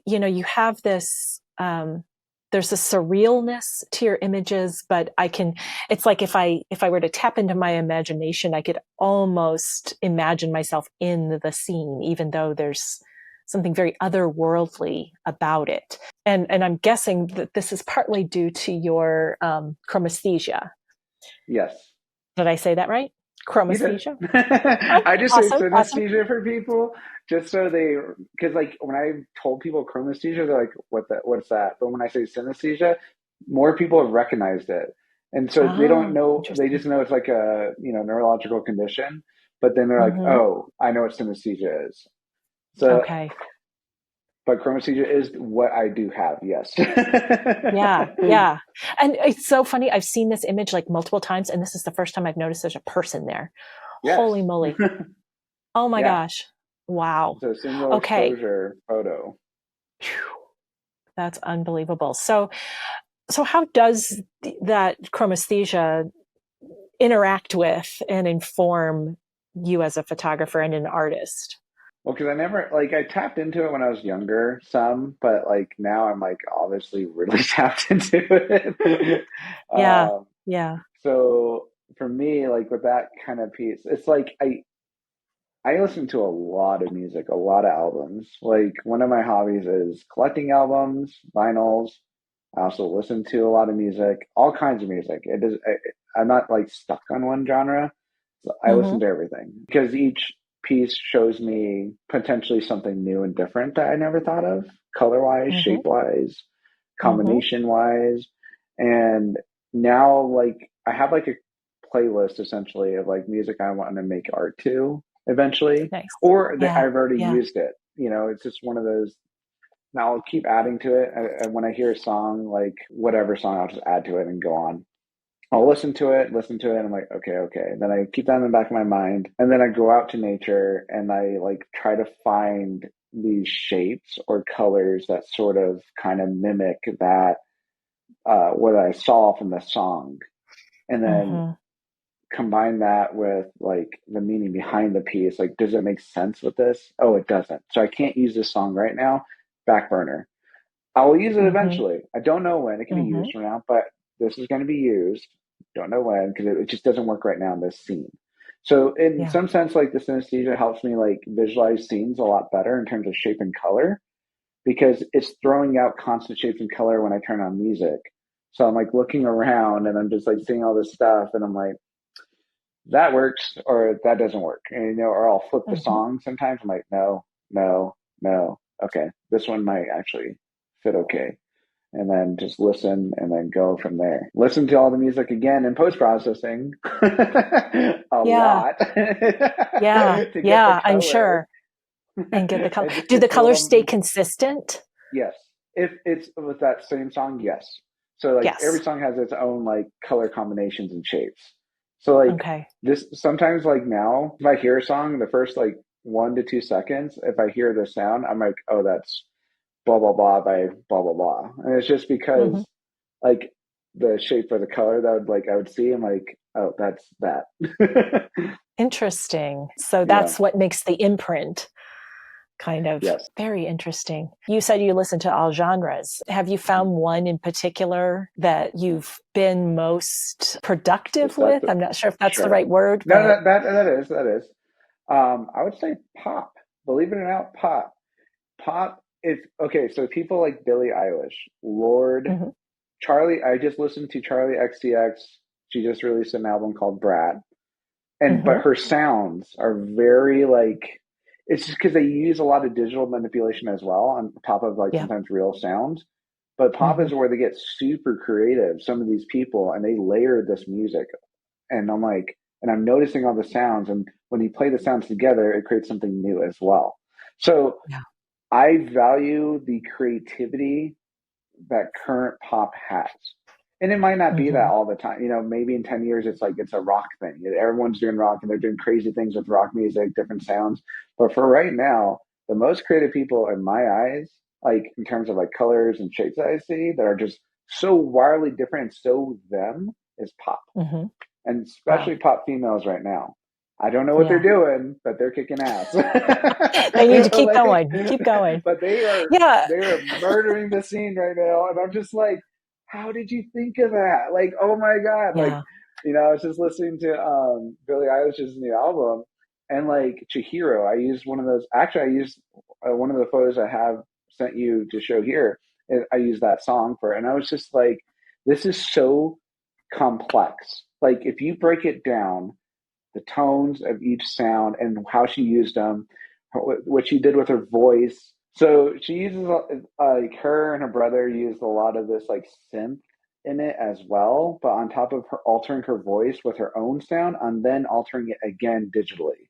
you have this, there's a surrealness to your images, but it's like if I were to tap into my imagination, I could almost imagine myself in the scene, even though there's something very otherworldly about it. And I'm guessing that this is partly due to your chromesthesia. Yes. Did I say that right? You did. Chromesthesia? Oh, I just say awesome. Awesome. synesthesia for people, just so because like when I told people chromesthesia, they're like, what's that? But when I say synesthesia, more people have recognized it. And so they don't Oh, know, they interesting. just know it's like a, neurological condition, but then they're like, Mm-hmm. oh, I know what synesthesia is. So, Okay. but chromesthesia is what I do have, yes. Yeah. Yeah. And it's so funny. I've seen this image like multiple times, and this is the first time I've noticed there's a person there. Holy Yes. moly. Oh my Yeah. gosh. Wow. It's a single Okay. exposure photo. Phew. That's unbelievable. So how does that chromesthesia interact with and inform you as a photographer and an artist? Well, because I tapped into it when I was younger, some, but like now I'm like obviously really tapped into it. Yeah. um, Yeah. so for me, like with that kind of piece, it's like I listen to a lot of music, a lot of albums. Like one of my hobbies is collecting albums, vinyls. I also listen to a lot of music, all kinds of music. I'm not like stuck on one genre. So I listen Mm-hmm. to everything because each piece shows me potentially something new and different that I never thought of, color wise, Mm-hmm. shape wise, Mm-hmm. combination wise. And now, like, I have like a playlist essentially of like music I want to make art to eventually, Nice. or that Yeah. I've already Yeah. used it. It's just one of those. Now I'll keep adding to it. When I hear a song, like whatever song, I'll just add to it and go on. I'll listen to it, and I'm like, okay, okay. Then I keep that in the back of my mind, and then I go out to nature and I like try to find these shapes or colors that sort of kind of mimic that what I saw from the song, and then Mm-hmm. combine that with like the meaning behind the piece. Like, does it make sense with this? Oh, it doesn't. So I can't use this song right now. Back burner. I will use it Mm-hmm. eventually. I don't know when it can be Mm-hmm. used from now, but this is going to be used. Don't know when because it just doesn't work right now in this scene. So in Yeah. some sense, like the synesthesia helps me like visualize scenes a lot better in terms of shape and color because it's throwing out constant shapes and color when I turn on music. So I'm like looking around and I'm just like seeing all this stuff and I'm like, that works or that doesn't work. And or I'll flip the Mm-hmm. song sometimes. I'm like, no, no, no. Okay, this one might actually fit okay. And then just listen and then go from there. Listen to all the music again in post processing a Yeah. lot Yeah. to get the Yeah. I'm color sure. And get the color. and just Do get the the colors stay little. consistent? Yes. If it's with that same song, yes. So like every Yes. song has its own like color combinations and shapes. So like Okay. this sometimes like now if I hear a song, the first like 1 to 2 seconds, if I hear the sound, I'm like, oh, that's blah blah blah by blah blah blah. And it's just Mm-hmm. because like the shape or the color that I would see, I'm like, oh, that's that. Interesting. So Yeah. that's what makes the imprint kind of Yes. very interesting. You said you listen to all genres. Have you found one in particular that you've been most productive with? Receptive. I'm not sure if that's the Sure. right word, No, but that is. I would say pop. Believe it or not, pop. Pop is okay. So people like Billie Eilish, Lord, mhm, Charlie. I just listened to Charlie XCX. She just released an album called Brat, and but mhm, her sounds are very like. It's just because they use a lot of digital manipulation as well on top of like yeah, sometimes real sounds. But pop mhm, is where they get super creative. Some of these people and they layer this music and I'm like, and I'm noticing all the sounds. And when you play the sounds together, it creates something new as well. So yeah, I value the creativity that current pop has. And it might not be that mhm, all the time. Maybe in 10 years, it's like it's a rock thing. Everyone's doing rock and they're doing crazy things with rock music, different sounds. But for right now, the most creative people in my eyes, like in terms of like colors and shapes that I see that are just so wildly different and so them is pop mhm. and Wow, especially pop females right now. I don't know what they're yeah. doing, but they're kicking ass. They need to keep like, going, keep going. but they are Yeah, they are murdering the scene right now, and I'm just like, how did you think of that? Like, oh my god! Like, yeah. I was just listening to Billie Eilish's new album, and like Chihiro, I used one of those. Actually, I used one of the photos I have sent you to show here. And I used that song for, and I was just like, this is so complex. Like if you break it down, the tones of each sound and how she used them, what she did with her voice. So she uses like her and her brother used a lot of this like synth in it as well, but on top of her altering her voice with her own sound and then altering it again digitally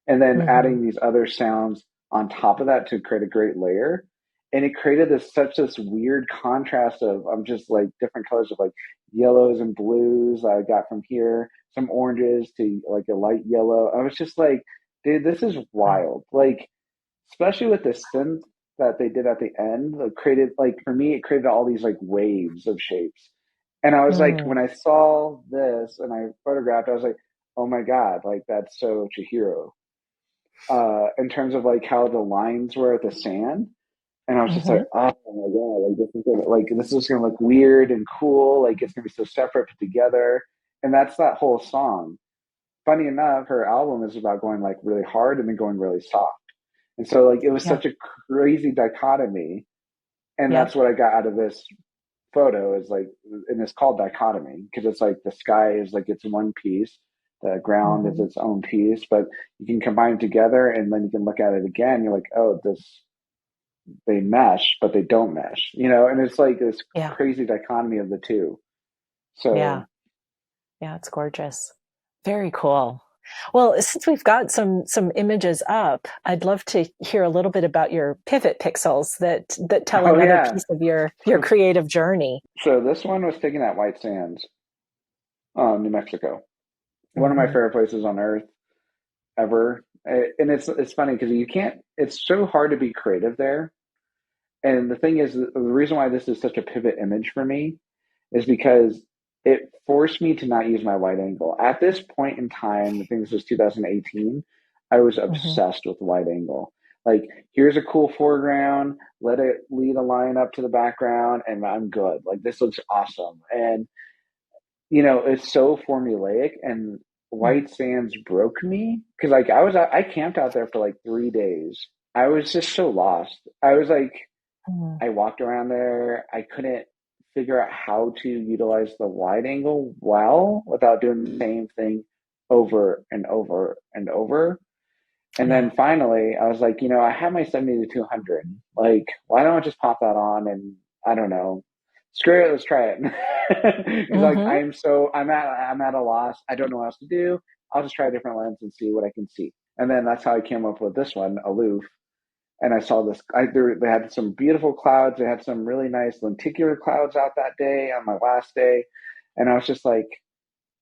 and then Mhm, adding these other sounds on top of that to create a great layer. And it created this weird contrast of just like different colors of like yellows and blues I got from here, some oranges to like a light yellow. I was just like, dude, this is wow, wild. Like, especially with the synth that they did at the end, it created like for me, it created all these like waves of shapes. And I was like, when mm, I saw this and I photographed, I was like, oh my God, like that's so Chihiro in terms of like how the lines were at the sand. And I was just like, mhm, oh my god, this is gonna look weird and cool, like it's gonna be so separate put together. And that's that whole song. Funny enough, her album is about going like really hard and then going really soft. And so like it was yeah, such a crazy dichotomy. And yep, that's what I got out of this photo is like, and it's called dichotomy because it's like the sky is like it's one piece, the ground is mhm, its own piece, but you can combine together and then you can look at it again. You're like, oh, this they mesh, but they don't mesh, and it's like this yeah, crazy dichotomy of the two. yeah, So, yeah. It's gorgeous. Very cool. Well, since we've got some images up, I'd love to hear a little bit about your pivot pixels that tell oh another yeah. piece of your creative journey. So this one was taken at White Sands, New Mexico. One of my Hmm. favorite places on earth ever. And it's funny because you can't. It's so hard to be creative there. And the thing is, the reason why this is such a pivot image for me is because it forced me to not use my wide angle. At this point in time, I think this was 2018, I was Hmm. obsessed with wide angle. Like, here's a cool foreground, let it lead a line up to the background, and I'm good. Like, this looks awesome. And, it's so formulaic, and White Sands broke me because, like, I camped out there for like 3 days. I was just so lost. I was like, Hmm. I walked around there. I couldn't figure out how to utilize the wide angle well without doing the same thing over and over and over. And Yeah. then finally, I was like, I have my 70 to 200. Like, why don't I just pop that on and I don't know, screw it, let's try it. Because like Hmm. I'm at a loss. I don't know what else to do. I'll just try a different lens and see what I can see. And then that's how I came up with this one, Aloof, and I saw this. They had some beautiful clouds. They had some really nice lenticular clouds out that day on my last day, and I was just like,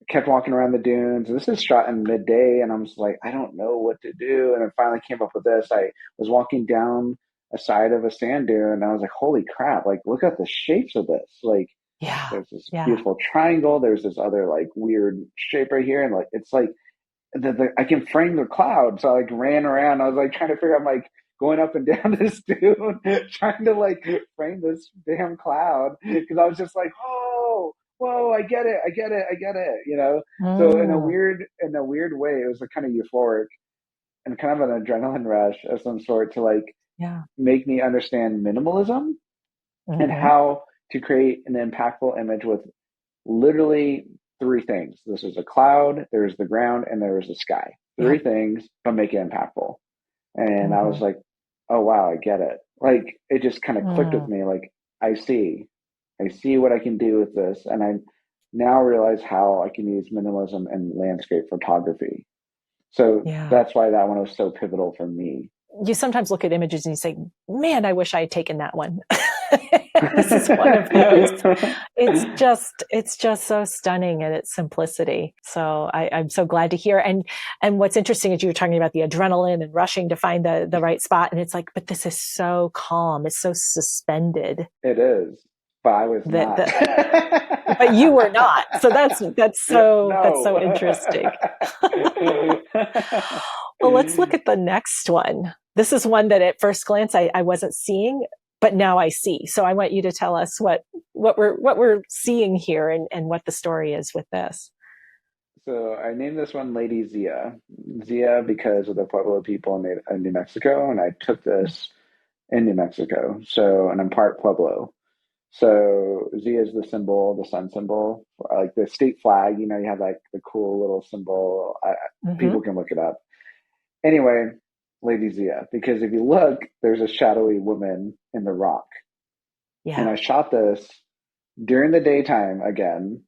kept walking around the dunes. And this is shot in midday, and I'm just like, I don't know what to do. And I finally came up with this. I was walking down a side of a sand dune, and I was like, holy crap! Like, look at the shapes of this. Like, Yeah. there's this Yeah. beautiful triangle. There's this other like weird shape right here, and like it's like I can frame the cloud. So I like ran around. I was like trying to figure out like going up and down this dune, trying to like frame this damn cloud because I was just like, oh, whoa, I get it, I get it, I get it, So Mm. in a weird way, it was a kind of euphoric and kind of an adrenaline rush of some sort to like Yeah. make me understand minimalism and Hmm. how to create an impactful image with literally three things. This is a cloud, there's the ground, and there is the sky. Three Yep. things, but make it impactful. And I was Hmm. like, oh wow, I get it. Like it just kind of clicked with Mm. me. Like I see, I see what I can do with this, and I now realize how I can use minimalism and landscape photography. So Yeah. that's why that one was so pivotal for me. You sometimes look at images and you say, man, I wish I had taken that one. This is one of those. It's just so stunning in its simplicity. So I'm so glad to hear. And what's interesting is you were talking about the adrenaline and rushing to find the right spot. And it's like, but this is so calm. It's so suspended It is, but I was that not. but you were not. So that's so No. interesting. Well, let's look at the next one. This is one that at first glance I wasn't seeing, but now I see. So I want you to tell us what we're seeing here and what the story is with this. So I named this one Lady Zia. Zia because of the Pueblo people in New Mexico, and I took this in New Mexico. So, and I'm part Pueblo. So Zia is the symbol, the sun symbol, like the state flag. You have like the cool little symbol. Mm-hmm. People can look it up. Anyway, Lady Zia, because if you look, there's a shadowy woman in the rock. And Yeah. I shot this during the daytime again,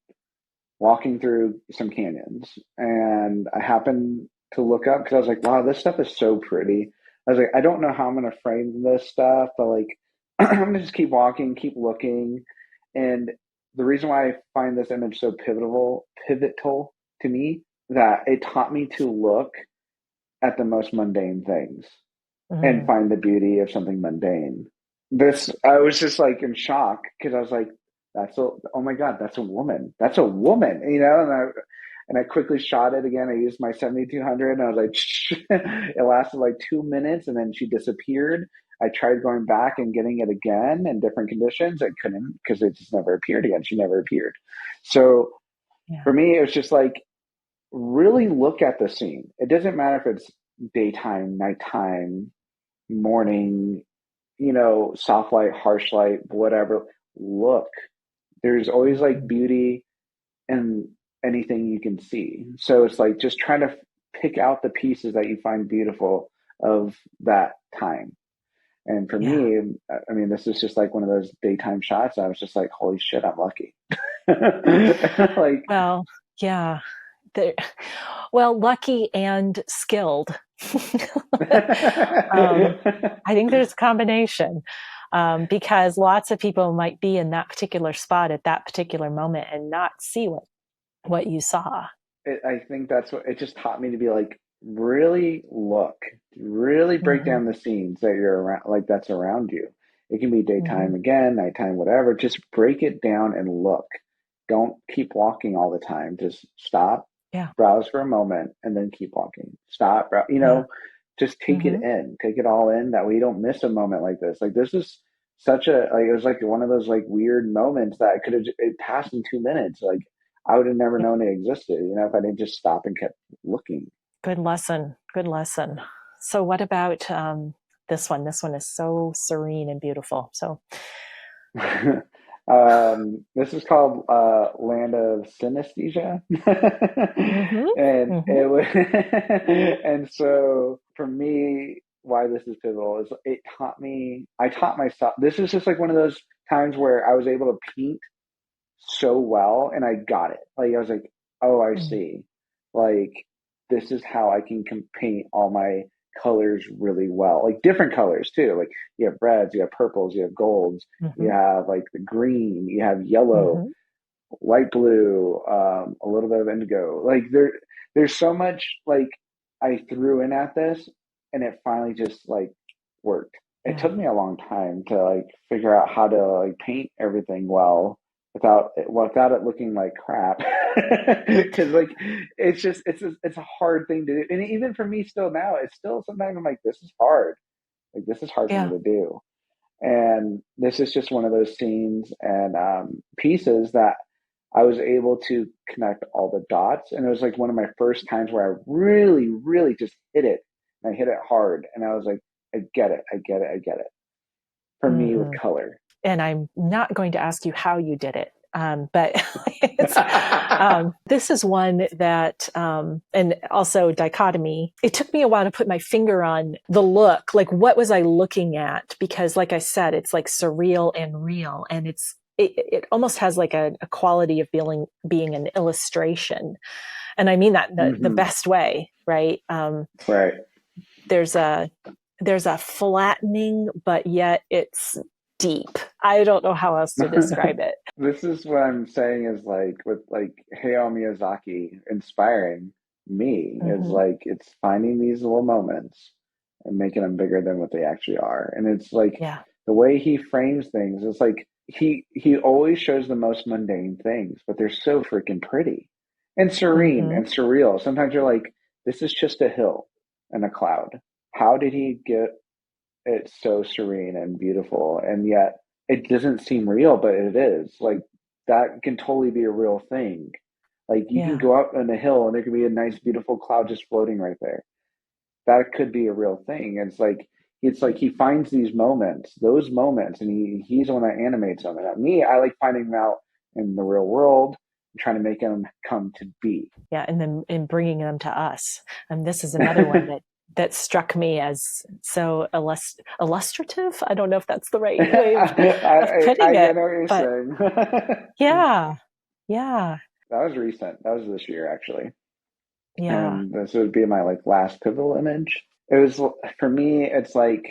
walking through some canyons. And I happened to look up because I was like, wow, this stuff is so pretty. I was like, I don't know how I'm going to frame this stuff, but like, I'm going to just keep walking, keep looking. And the reason why I find this image so pivotal to me, that it taught me to look at the most mundane things and Mm. find the beauty of something mundane. I was just like in shock because I was like, oh my God, that's a woman. That's a woman, and I quickly shot it again. I used my 7200 and I was like, it lasted like 2 minutes and then she disappeared. I tried going back and getting it again in different conditions. I couldn't because it just never appeared again. She never appeared. So Yeah. for me, it was just like, really look at the scene. It doesn't matter if it's daytime, nighttime, morning, soft light, harsh light, whatever. Look, there's always like Mm-hmm. beauty in anything you can see. So it's like just trying to pick out the pieces that you find beautiful of that time. And for Yeah. me, I mean, this is just like one of those daytime shots. I was just like, holy shit, I'm lucky. Like, Well, yeah. There, well, lucky and skilled. um, I think there's a combination because lots of people might be in that particular spot at that particular moment and not see what you saw. I think that's what it just taught me to be like, really look, really break Hmm. down the scenes that you're around, like that's around you. It can be Hmm. daytime again, nighttime, whatever. Just break it down and look. Don't keep walking all the time. Just stop, Yeah. browse for a moment, and then keep walking. Stop, Yeah. just take it Hmm. in, take it all in. That way you don't miss a moment like this. Like this is such a like it was like one of those like weird moments that could have it passed in 2 minutes. Like I would have never Yeah. known it existed. If I didn't just stop and kept looking. Good lesson. Good lesson. So, what about this one? This one is so serene and beautiful. So, This is called Land of Synesthesia, hmm and hmm it was, and so for me, why this is pivotal is it taught me. I taught myself. This is just like one of those times where I was able to paint so well, and I got it. Like I was like, oh, I see. Like this is how I can paint all my colors really well. Like different colors too. Like you have reds, you have purples, you have golds, you hmm have like the green, you have yellow, hmm light blue, a little bit of indigo. Like there's so much like I threw in at this, and it finally just like worked. It yeah, took me a long time to like figure out how to like paint everything well without it looking like crap. Because like it's a hard thing to do, and even for me still now, it's still sometimes I'm like this is hard. Like this is hard for me yeah, to do. And this is just one of those scenes and pieces that I was able to connect all the dots. And it was like one of my first times where I really, really just hit it. And I hit it hard. And I was like, I get it. I get it. I get it. For me with hmm color. and I'm not going to ask you how you did it, but this is one that, and also dichotomy. It took me a while to put my finger on the look. Like, what was I looking at? Because, like I said, it's like surreal and real, and it almost has like a quality of being an illustration, and I mean that in the Hmm. best way, right? Right. There's a there's a flattening, but yet it's deep. I don't know how else to describe it. This is what I'm saying is like with like Hayao Miyazaki inspiring me is Mm-hmm. like it's finding these little moments and making them bigger than what they actually are. And it's like Yeah. the way he frames things, it's like he always shows the most mundane things, but they're so freaking pretty and serene Mm-hmm. and surreal. Sometimes you're like, this is just a hill and a cloud. How did he get it's so serene and beautiful, and yet it doesn't seem real, but it is. Like that can totally be a real thing. Like you can Yeah. go up on a hill and there can be a nice, beautiful cloud just floating right there. That could be a real thing. It's like he finds these moments, those moments, and he's the one that animates them. And me, I like finding them out in the real world and trying to make them come to be. Yeah. And then in bringing them to us. And this is another one that struck me as so illustrative. I don't know if that's the right way of I putting get it, what you're but saying. yeah. Yeah. That was recent. That was this year, actually. Yeah. And this would be my like last pivotal image. It was for me. It's like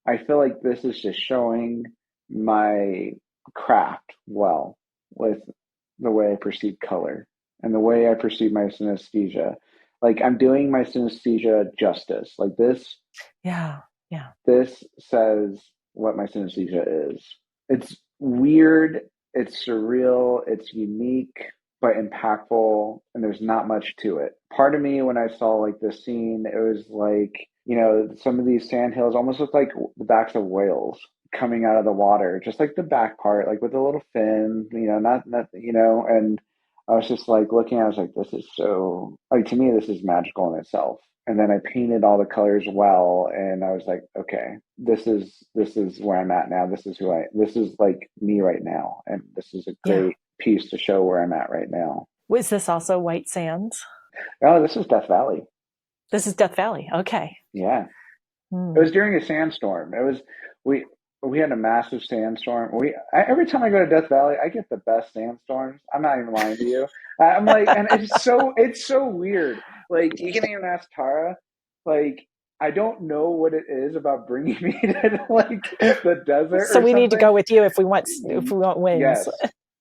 I feel like this is just showing my craft well with the way I perceive color and the way I perceive my synesthesia. Like I'm doing my synesthesia justice. Like Yeah. Yeah. this says what my synesthesia is. It's weird, it's surreal, it's unique, but impactful, and there's not much to it. Part of me, when I saw like this scene, it was like, some of these sand hills almost look like the backs of whales coming out of the water, just like the back part, like with a little fin, not, and I was just like looking, I was like, this is so, like, to me, this is magical in itself. And then I painted all the colors well, and I was like, okay, this is where I'm at now. This is like me right now, and this is a Yeah. great piece to show where I'm at right now. Was this also White Sands? Oh, this is Death Valley. This is Death Valley. Okay. Yeah, it Hmm. was during a sandstorm. It was we we had a massive sandstorm. Every time I go to Death Valley, I get the best sandstorms. I'm not even lying to you. I'm like, and it's so weird. Like you can even ask Tara. Like I don't know what it is about bringing me to like the desert So or we need to something. go with you if we want wins. Yes,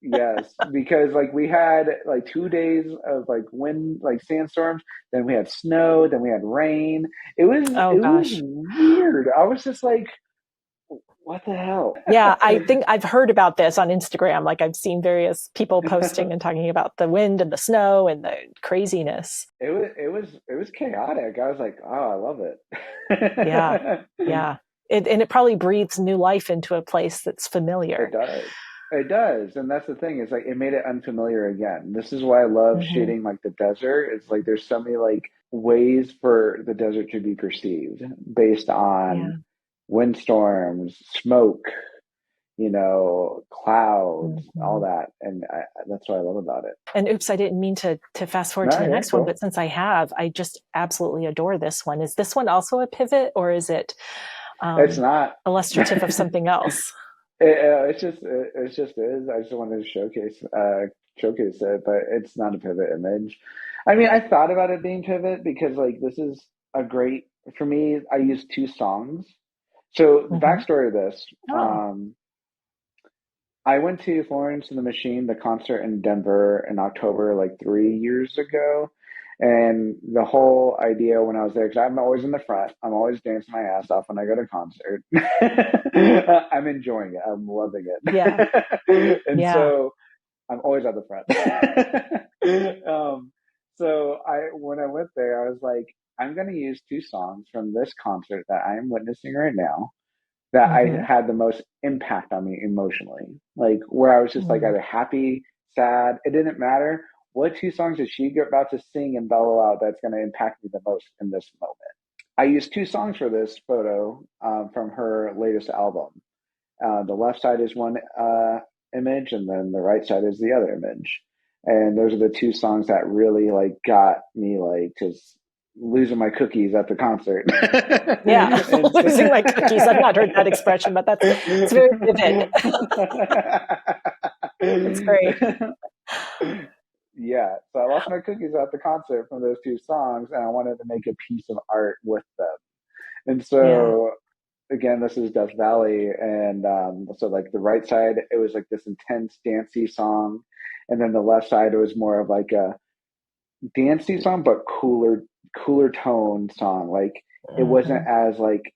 yes, because like we had like 2 days of like wind, like sandstorms. Then we had snow. Then we had rain. It was Oh it was gosh. weird. I was just like, what the hell? Yeah, I think I've heard about this on Instagram. Like I've seen various people posting and talking about the wind and the snow and the craziness. It was chaotic. I was like, oh, I love Yeah, it. yeah. And it probably breathes new life into a place that's It familiar. does. It does. And that's the thing, is like it made it unfamiliar again. This is why I love Hmm. shooting like the desert. It's like there's so many like ways for the desert to be perceived based on Yeah. windstorms, smoke, clouds, all Hmm. that. And that's what I love about it. And oops, I didn't mean to fast forward to No, the you're next one, cool. but since I have, I just absolutely adore this one. Is this one also a pivot, or is it It's not. illustrative of something else? It's just is. I just wanted to showcase it, but it's not a pivot image. I mean, I thought about it being pivot because like this is a great for me. I use two songs. So the Hmm. backstory of this, Oh. I went to Florence and the Machine, the concert in Denver in October, like 3 years ago. And the whole idea when I was there, because I'm always in the front, I'm always dancing my ass off when I go to concert. I'm enjoying it. I'm loving Yeah. it. And Yeah. so I'm always at the front. So when I went there, I was like, I'm going to use two songs from this concert that I am witnessing right now that I Hmm. had the most impact on me emotionally. Like where I was just like Mm. either happy, sad, it didn't matter. What two songs is she about to sing and bellow out that's going to impact me the most in this moment? I used two songs for this photo from her latest album. The left side is one image, and then the right side is the other image. And those are the two songs that really like got me like just losing my cookies at the concert. Yeah. And so, Losing my cookies. I've not heard that expression, but that's it's very vivid. It's great. yeah, so I lost my cookies at the concert from those two songs, and I wanted to make a piece of art with them. And Yeah. so again, this is Death Valley, and so like the right side, it was like this intense dancey song, and then the left side, it was more of like a dancey song, but cooler tone song. Like it wasn't Hmm. as like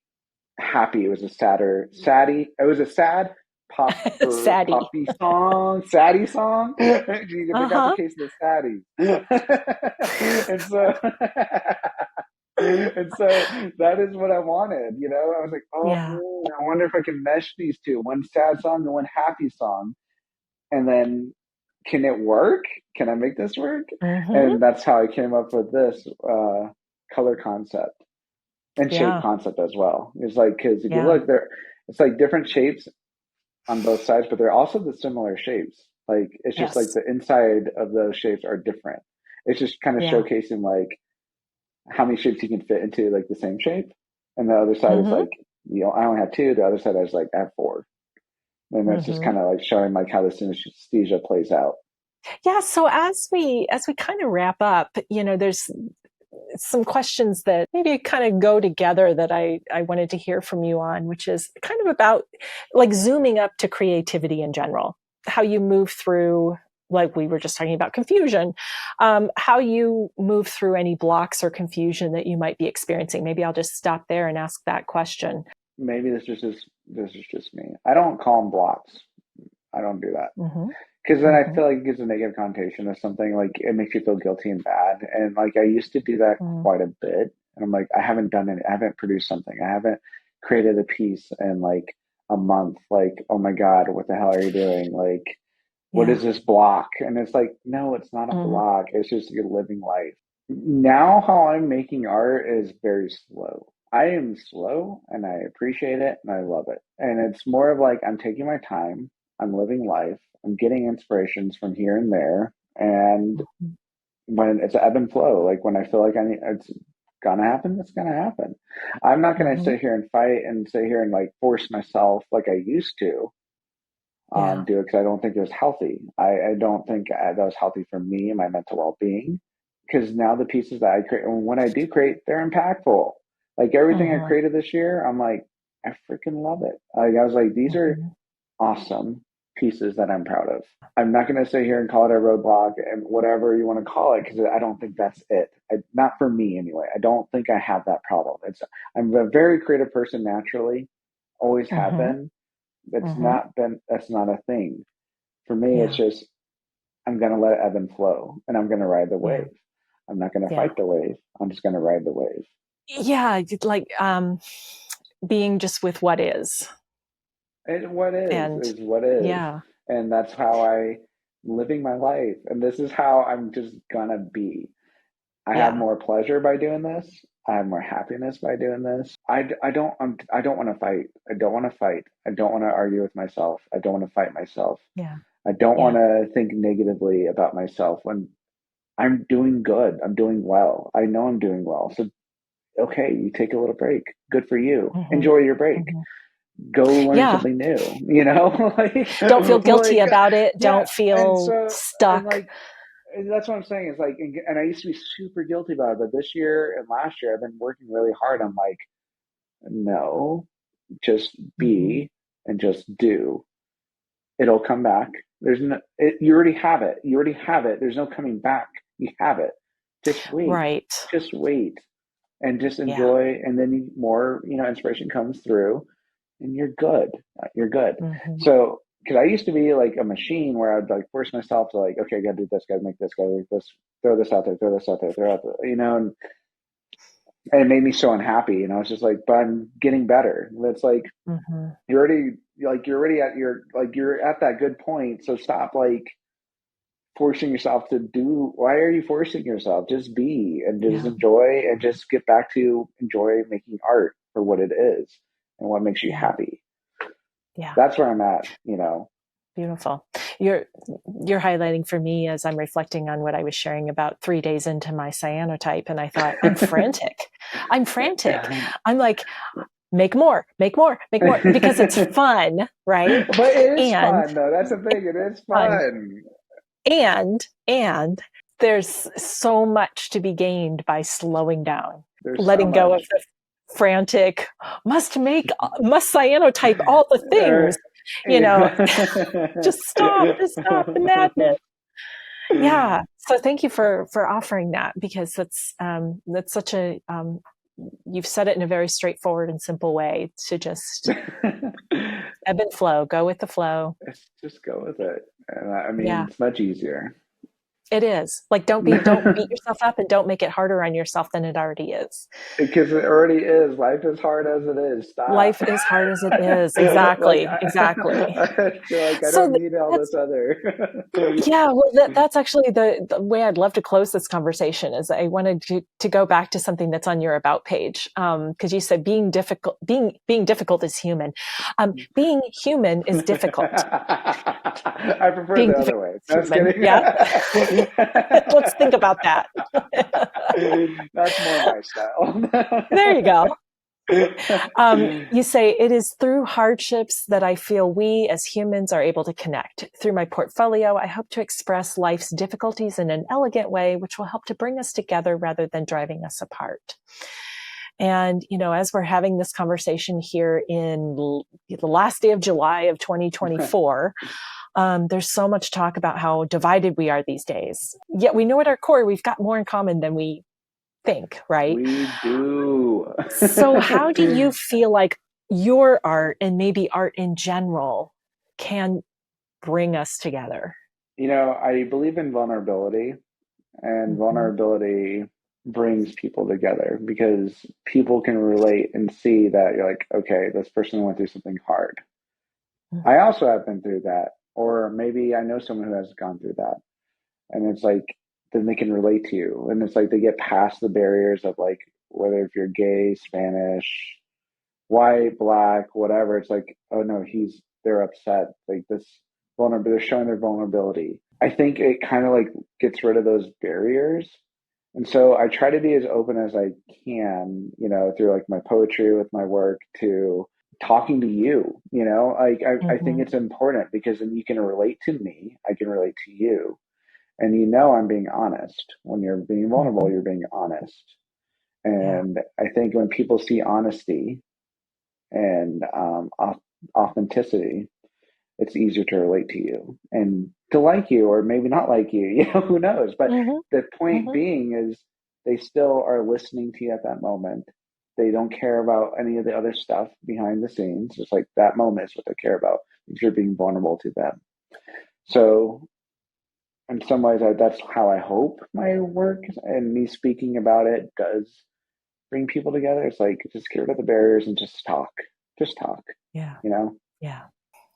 happy. It was a sadder, saddy. It was a sad Sadie. poppy song, saddy song. They got the Uh-huh. case of the saddy, and so. And so that is what I wanted, I was like, oh, Yeah. I wonder if I can mesh these two, one sad song and one happy song, and then can it work? Can I make this work? Hmm. And that's how I came up with this color concept and shape Yeah. concept as well. It's like, because if you Yeah. look there, it's like different shapes on both sides, but they're also the similar shapes. Like it's just like Yes. the inside of those shapes are different. It's just kind of Yeah. showcasing like how many shapes you can fit into like the same shape. And the other side is Hmm. like, I only have two. The other side is like I have four. And that's just Hmm. kind of like showing like how the synesthesia plays out. Yeah. So as we kind of wrap up, there's some questions that maybe kind of go together that I wanted to hear from you on, which is kind of about like zooming up to creativity in general, how you move through, like we were just talking about confusion, how you move through any blocks or confusion that you might be experiencing. Maybe I'll just stop there and ask that question. Maybe this is just me. I don't call them blocks. I don't do that. Mm-hmm. Because then I Mm-hmm. feel like it gives a negative connotation of something, like it makes you feel guilty and bad. And like I used to do that Mm-hmm. quite a bit. And I'm like, I haven't done it. I haven't produced something. I haven't created a piece in like a month. Like, oh my God, what the hell are you doing? Like, what Yeah. is this block? And it's like, no, it's not a Mm-hmm. block. It's just your living life. Now, how I'm making art is very slow. I am slow and I appreciate it and I love it. And it's more of like I'm taking my time, I'm living life, I'm getting inspirations from here and there. And when it's ebb and flow, like when I feel like it's gonna happen, it's gonna happen. I'm not gonna Mm-hmm. sit here and fight and sit here and like force myself like I used to Yeah. do it, because I don't think it was healthy. I don't think that was healthy for me and my mental well being. Because now the pieces that I create, when I do create, they're impactful. Like everything I Mm-hmm. created this year, I'm like, I freaking love it. Like, I was like, these are Mm-hmm. awesome pieces that I'm proud of. I'm not going to sit here and call it a roadblock and whatever you want to call it, because I don't think that's it. Not for me anyway. I don't think I have that problem. I'm a very creative person naturally, always have Mm-hmm. been. Mm-hmm. That's not a thing. For me, it's Yeah. just, I'm going to let it ebb and flow, and I'm going to ride the Yeah. wave. I'm not going to Yeah. fight the wave. I'm just going to ride the wave. Yeah. Like being just with what is. And what And is what is. yeah. And that's how I living my life. And this is how I'm just gonna be. I have Yeah. more pleasure by doing this. I have more happiness by doing this. I don't want to fight. I don't want to fight. I don't want to argue with myself. I don't want to fight myself. Yeah. I don't want Yeah. to think negatively about myself when I'm doing good. I'm doing well. I know I'm doing well. So okay, you take a little break. Good for you. Mm-hmm. Enjoy your break. Mm-hmm. Go learn Yeah. something new, you know? Don't feel guilty Like, about it. yeah. Don't And feel so, and stuck. like, and that's what I'm saying is like, and I used to be super guilty about it, but this year and last year, I've been working really hard. I'm like, no, just Mm-hmm. be and just do. It'll come back. There's no, you already have it. You already have it. There's no coming back. You have it. Just wait. Right. Just wait and just Yeah. enjoy. And then more, inspiration comes through and you're good. You're good. Mm-hmm. So, because I used to be like a machine where I'd like force myself to like, okay, I gotta do this, gotta make this, gotta make this, throw this out there, throw this out there, throw out there, and it made me so unhappy. And I was just like, but I'm getting better. It's like Mm-hmm. you're already at your like you're at that good point. So stop like forcing yourself to do. Why are you forcing yourself? Just be and just Yeah. enjoy and just get back to enjoy making art for what it is and what makes you Yeah. happy. Yeah. That's where I'm at. Beautiful. You're highlighting for me as I'm reflecting on what I was sharing about 3 days into my cyanotype, and I thought, I'm frantic. I'm frantic. I'm like, make more, make more, make more, because it's fun, right? But it is And fun though. That's the thing. It is fun. fun. And there's so much to be gained by slowing down, There's so letting go of much. the frantic, must cyanotype all the things, you know, just stop the madness. Yeah. So thank you for offering that, because that's such a you've said it in a very straightforward and simple way to just ebb and flow, go with the flow. Just go with it. And I mean, Yeah. it's much easier. It is. Like don't beat yourself up and don't make it harder on yourself than it already is. Because it already is. Life is hard as it is. Stop. Life is hard as it is. Like Exactly. Exactly. I feel like I So don't need all that's this other. yeah, well, that's actually the way I'd love to close this conversation. Is I wanted to go back to something that's on your about page, because you said being difficult is human. Being human is difficult. I prefer Being the difficult other way. is No, I was human. kidding. Yeah. Let's think about that. That's more my style. There you go. You say, it is through hardships that I feel we as humans are able to connect. Through my portfolio, I hope to express life's difficulties in an elegant way, which will help to bring us together rather than driving us apart. And, as we're having this conversation here in the last day of July of 2024, there's so much talk about how divided we are these days. Yet we know at our core, we've got more in common than we think, right? We do. So how do you feel like your art and maybe art in general can bring us together? I believe in vulnerability, and Mm-hmm. vulnerability brings people together because people can relate and see that you're like, okay, this person went through something hard. I also have been through that, or maybe I know someone who has gone through that. And it's like, then they can relate to you. And it's like they get past the barriers of like, whether if you're gay, Spanish, white, black, whatever. It's like, oh no, they're upset. Like this vulnerable, they're showing their vulnerability. I think it kind of like gets rid of those barriers. And so I try to be as open as I can, through like my poetry with my work to talking to you, like I think Mm-hmm. it's important because then you can relate to me, I can relate to you. And I'm being honest. When you're being vulnerable, Mm-hmm. you're being honest. Yeah. And I think when people see honesty and authenticity, it's easier to relate to you and to like you, or maybe not like you. Who knows? But Mm-hmm. the point Mm-hmm. being is they still are listening to you at that moment. They don't care about any of the other stuff behind the scenes. Just like that moment is what they care about, because you're being vulnerable to them. So in some ways, that's how I hope my work and me speaking about it does bring people together. It's like, just get rid of the barriers and just talk. Just talk. Yeah. You know? Yeah.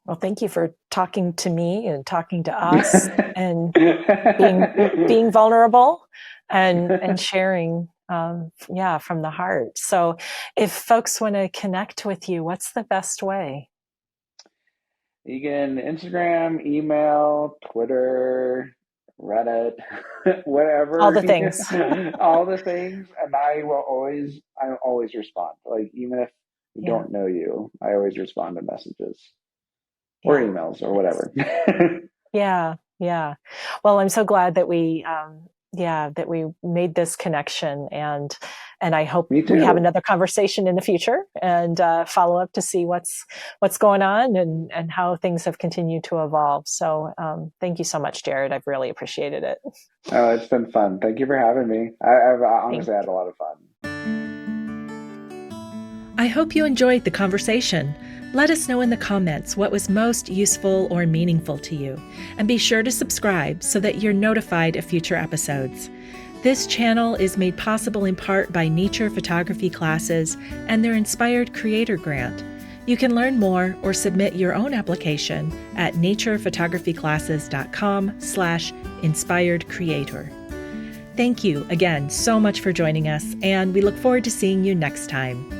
Well, thank you for talking to me and talking to us and being vulnerable and sharing, from the heart. So if folks want to connect with you, what's the best way? You can Instagram, email, Twitter, Reddit, whatever. All the things. All the things. And I always respond. Like, even if I don't know you, I always respond to messages or emails or whatever. Yeah. Well, I'm so glad that we made this connection, and I hope we have another conversation in the future and follow up to see what's going on and how things have continued to evolve. So thank you so much, Jerad. I've really appreciated it. Oh, it's been fun. Thank you for having me. I've honestly had a lot of fun. I hope you enjoyed the conversation. Let us know in the comments what was most useful or meaningful to you, and be sure to subscribe so that you're notified of future episodes. This channel is made possible in part by nature photography classes and their Inspired Creator Grant. You can learn more or submit your own application at naturephotographyclasses.com/inspiredcreator. Thank you again so much for joining us, and we look forward to seeing you next time.